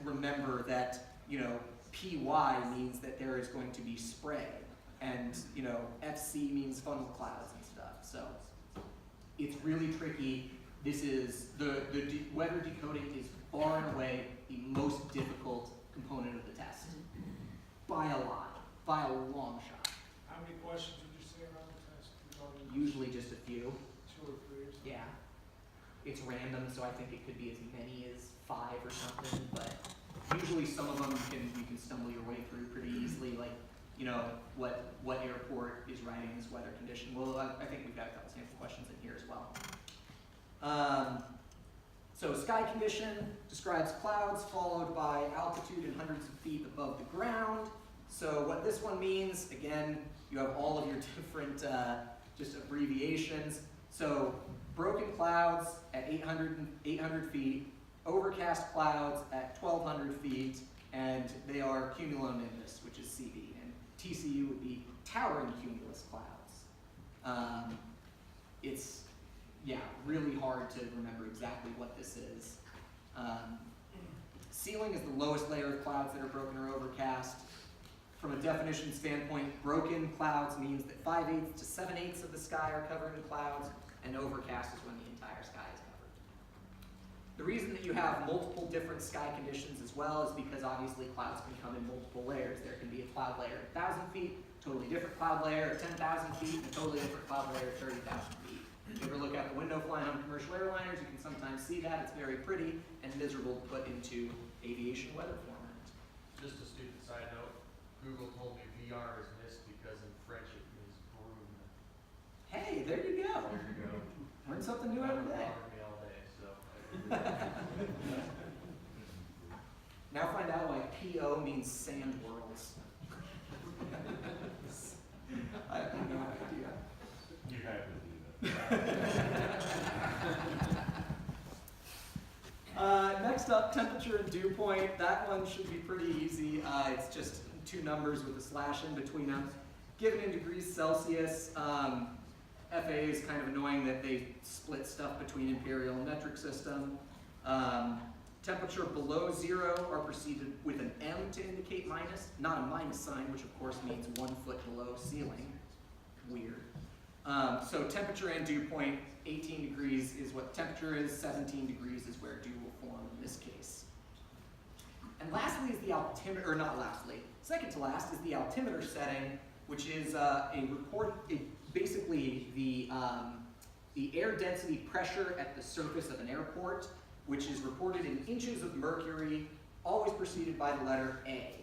remember that, PY means that there is going to be spray, and, FC means funnel clouds and stuff. So it's really tricky. This is, the weather decoding is far and away the most difficult component of the test. By a lot, by a long shot. How many questions would you say around the test? Usually just a few. 2 or 3 or something? Yeah. It's random, so I think it could be as many as 5 or something, but usually some of them you can stumble your way through pretty easily, like, what airport is writing this weather condition? Well, I think we've got a couple sample questions in here as well. So sky condition describes clouds followed by altitude in hundreds of feet above the ground. So what this one means, again, you have all of your different just abbreviations. So broken clouds at 800 feet, overcast clouds at 1,200 feet, and they are cumulonimbus, which is CB, and TCU would be towering cumulus clouds. It's, really hard to remember exactly what this is. Ceiling is the lowest layer of clouds that are broken or overcast. From a definition standpoint, broken clouds means that 5/8 to 7/8 of the sky are covered in clouds, and overcast is when the entire sky is covered. The reason that you have multiple different sky conditions as well is because obviously clouds can come in multiple layers. There can be a cloud layer at 1,000 feet, totally different cloud layer at 10,000 feet, and a totally different cloud layer at 30,000 feet. If you ever look out the window flying on commercial airliners, you can sometimes see that. It's very pretty and miserable to put into aviation weather format. Just a stupid side note, Google told me VR is missed because in French it means broom. Hey, there you go. There you go. Learn something new every day. Bothered me all day, so. Now find out why PO means sand worlds. I have no idea. You have to do that. Next up, temperature and dew point. That one should be pretty easy. It's just 2 numbers with a slash in between them. Given in degrees Celsius, FAA is kind of annoying that they split stuff between imperial and metric system. Temperature below 0 are preceded with an M to indicate minus, not a minus sign, which of course means 1 foot below ceiling. Weird. So temperature and dew point, 18 degrees is what temperature is, 17 degrees is where dew will form in this case. And lastly is the altimeter, or not lastly, second to last is the altimeter setting, which is basically the air density pressure at the surface of an airport, which is reported in inches of mercury, always preceded by the letter A.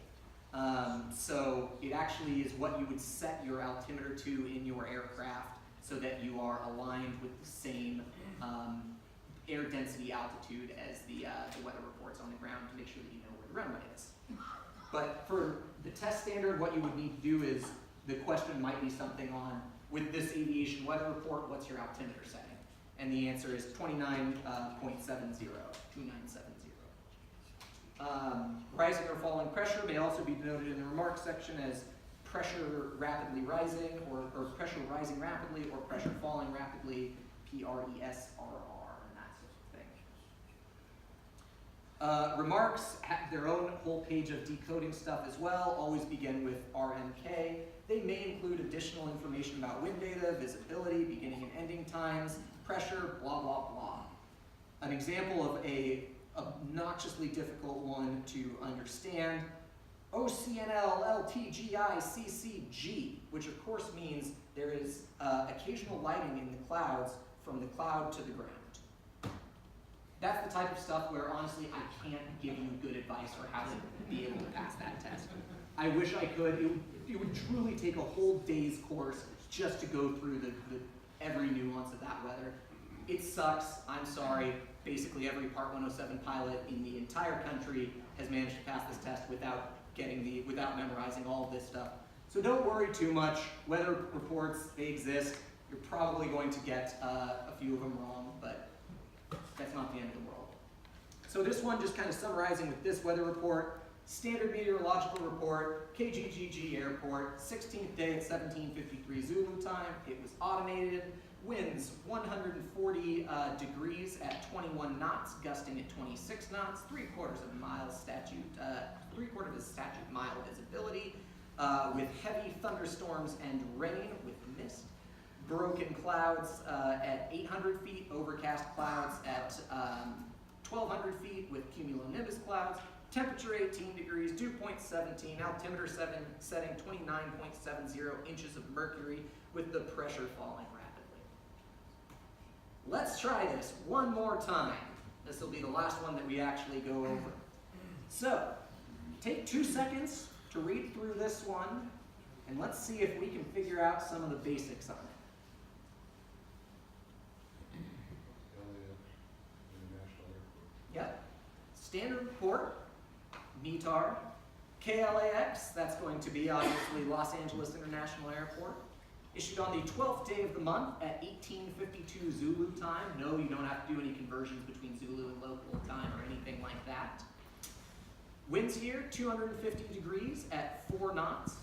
So it actually is what you would set your altimeter to in your aircraft so that you are aligned with the same air density altitude as the weather reports on the ground to make sure that you know where the runway is. But for the test standard, what you would need to do is, the question might be something on, with this aviation weather report, what's your altimeter setting? And the answer is 29.70, 2970. Rising or falling pressure may also be denoted in the remarks section as pressure rapidly rising, or pressure rising rapidly, or pressure falling rapidly, PRESRR, and that sort of thing. Remarks have their own whole page of decoding stuff as well, always begin with RMK. They may include additional information about wind data, visibility, beginning and ending times, pressure, blah, blah, blah. An example of a obnoxiously difficult one to understand, OCNL LTGI CCG, which of course means there is occasional lighting in the clouds from the cloud to the ground. That's the type of stuff where honestly I can't give you good advice for how to be able to pass that test. I wish I could. It would truly take a whole day's course just to go through the every nuance of that weather. It sucks, I'm sorry. Basically every Part 107 pilot in the entire country has managed to pass this test without memorizing all of this stuff. So don't worry too much. Weather reports, they exist. You're probably going to get a few of them wrong, but that's not the end of the world. So this one, just kind of summarizing with this weather report, Standard meteorological report, KGGG airport, 16th day at 17:53 Zulu time. It was automated. Winds 140 degrees at 21 knots, gusting at 26 knots, 3/4 of a mile visibility, with heavy thunderstorms and rain with mist. Broken clouds at 800 feet, overcast clouds at 1,200 feet with cumulonimbus clouds. Temperature 18 degrees, dew point 17, altimeter setting 29.70 inches of mercury with the pressure falling rapidly. Let's try this one more time. This will be the last one that we actually go over. So, take 2 seconds to read through this one, and let's see if we can figure out some of the basics on it. Yep. Standard report, METAR. KLAX, that's going to be obviously Los Angeles International Airport. Issued on the 12th day of the month at 18:52 Zulu time. No, you don't have to do any conversions between Zulu and local time or anything like that. Winds here, 250 degrees at 4 knots.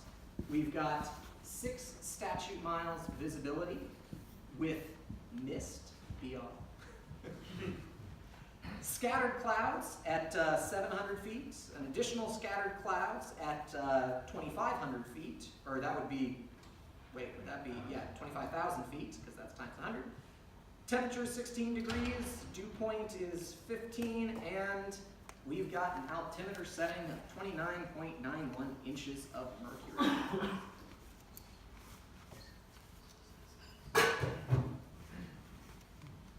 We've got 6 statute miles visibility with mist beyond. Scattered clouds at 700 feet, an additional scattered clouds at 2,500 feet, or that would be, would that be, 25,000 feet, because that's times 100. Temperature 16 degrees, dew point is 15, and we've got an altimeter setting of 29.91 inches of mercury.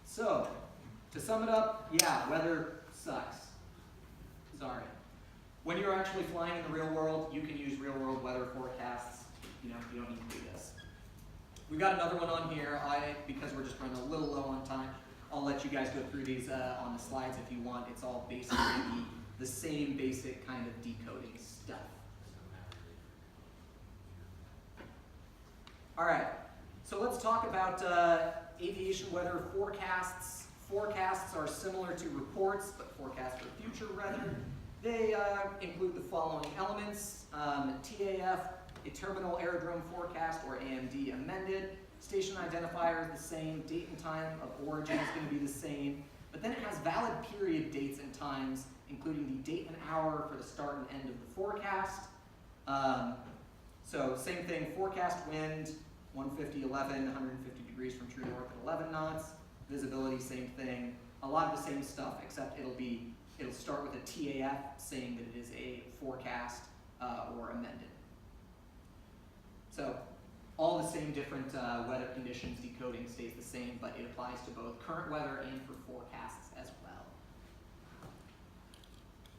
So, to sum it up, yeah, weather sucks. Sorry. When you're actually flying in the real world, you can use real world weather forecasts. You don't need to do this. We've got another one on here. Because we're just running a little low on time, I'll let you guys go through these on the slides if you want. It's all basically the same basic kind of decoding stuff. All right, so let's talk about aviation weather forecasts. Forecasts are similar to reports, but forecasts for future weather. They include the following elements: TAF, a terminal aerodrome forecast, or AMD amended. Station identifier is the same. Date and time of origin is going to be the same. But then it has valid period dates and times, including the date and hour for the start and end of the forecast. So same thing, forecast wind, 150, 11, 150 degrees from true north at 11 knots. Visibility, same thing. A lot of the same stuff, except it'll start with a TAF saying that it is a forecast or amended. So all the same different weather conditions, decoding stays the same, but it applies to both current weather and for forecasts as well.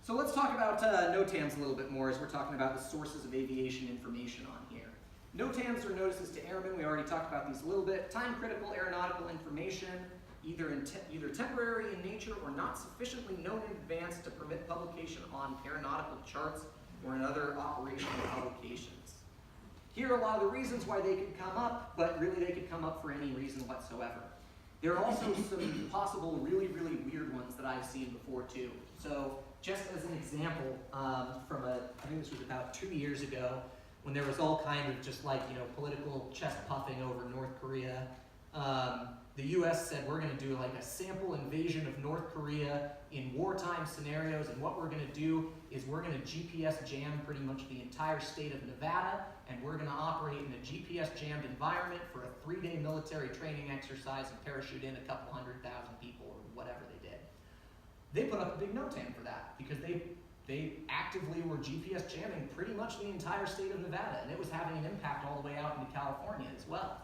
So let's talk about NOTAMs a little bit more as we're talking about the sources of aviation information on here. NOTAMs are notices to airmen. We already talked about these a little bit. Time-critical aeronautical information, either temporary in nature or not sufficiently known in advance to permit publication on aeronautical charts or in other operational publications. Here are a lot of the reasons why they could come up, but really they could come up for any reason whatsoever. There are also some possible really, really weird ones that I've seen before too. So just as an example, from I think this was about 2 years ago, when there was all kind of just like, political chest puffing over North Korea. The US said we're going to do like a sample invasion of North Korea in wartime scenarios, and what we're going to do is we're going to GPS jam pretty much the entire state of Nevada, and we're going to operate in a GPS jammed environment for a 3-day military training exercise and parachute in a couple 100,000 people or whatever they did. They put up a big NOTAM for that because they actively were GPS jamming pretty much the entire state of Nevada, and it was having an impact all the way out into California as well.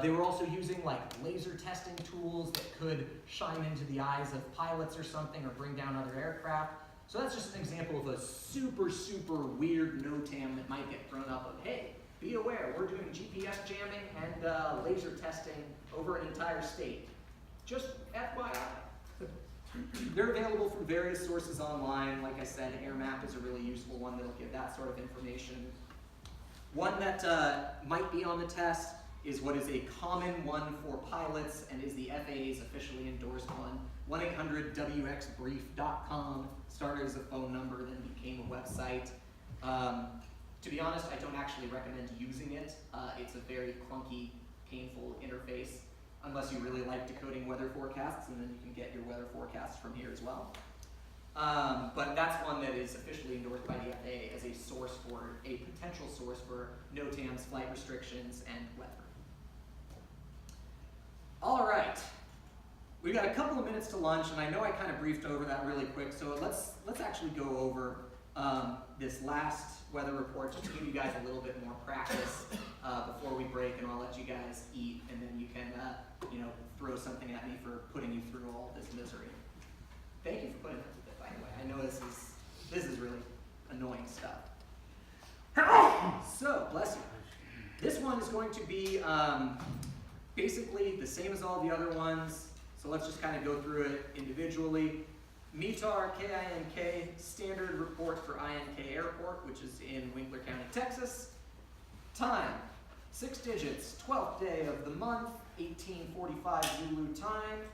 They were also using like laser testing tools that could shine into the eyes of pilots or something or bring down other aircraft. So that's just an example of a super, super weird NOTAM that might get thrown up of, hey, be aware, we're doing GPS jamming and laser testing over an entire state. Just FYI. They're available from various sources online. Like I said, AirMap is a really useful one that'll give that sort of information. One that might be on the test is what is a common one for pilots and is the FAA's officially endorsed one, 1-800-WXBrief.com started as a phone number, then became a website. To be honest, I don't actually recommend using it. It's a very clunky, painful interface, unless you really like decoding weather forecasts, and then you can get your weather forecasts from here as well. But that's one that is officially endorsed by the FAA as a source for, a potential source for NOTAMs, flight restrictions, and weather. All right, we've got a couple of minutes to lunch, and I know I kind of briefed over that really quick, so let's actually go over this last weather report just to give you guys a little bit more practice before we break, and I'll let you guys eat, and then you can throw something at me for putting you through all this misery. Thank you for putting up with it, by the way. I know this is really annoying stuff. So, bless you. This one is going to be basically the same as all the other ones, so let's just kind of go through it individually. METAR KINK standard report for INK Airport, which is in Winkler County, Texas. Time, 6 digits, 12th day of the month, 1845 Zulu time.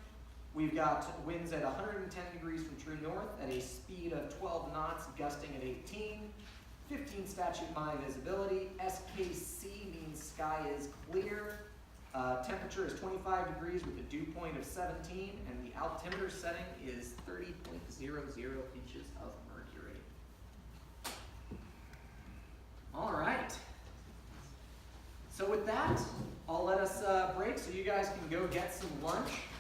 We've got winds at 110 degrees from true north at a speed of 12 knots, gusting at 18. 15 statute mile visibility. SKC means sky is clear. Temperature is 25 degrees with a dew point of 17, and the altimeter setting is 30.00 inches of mercury. All right. So with that, I'll let us break so you guys can go get some lunch.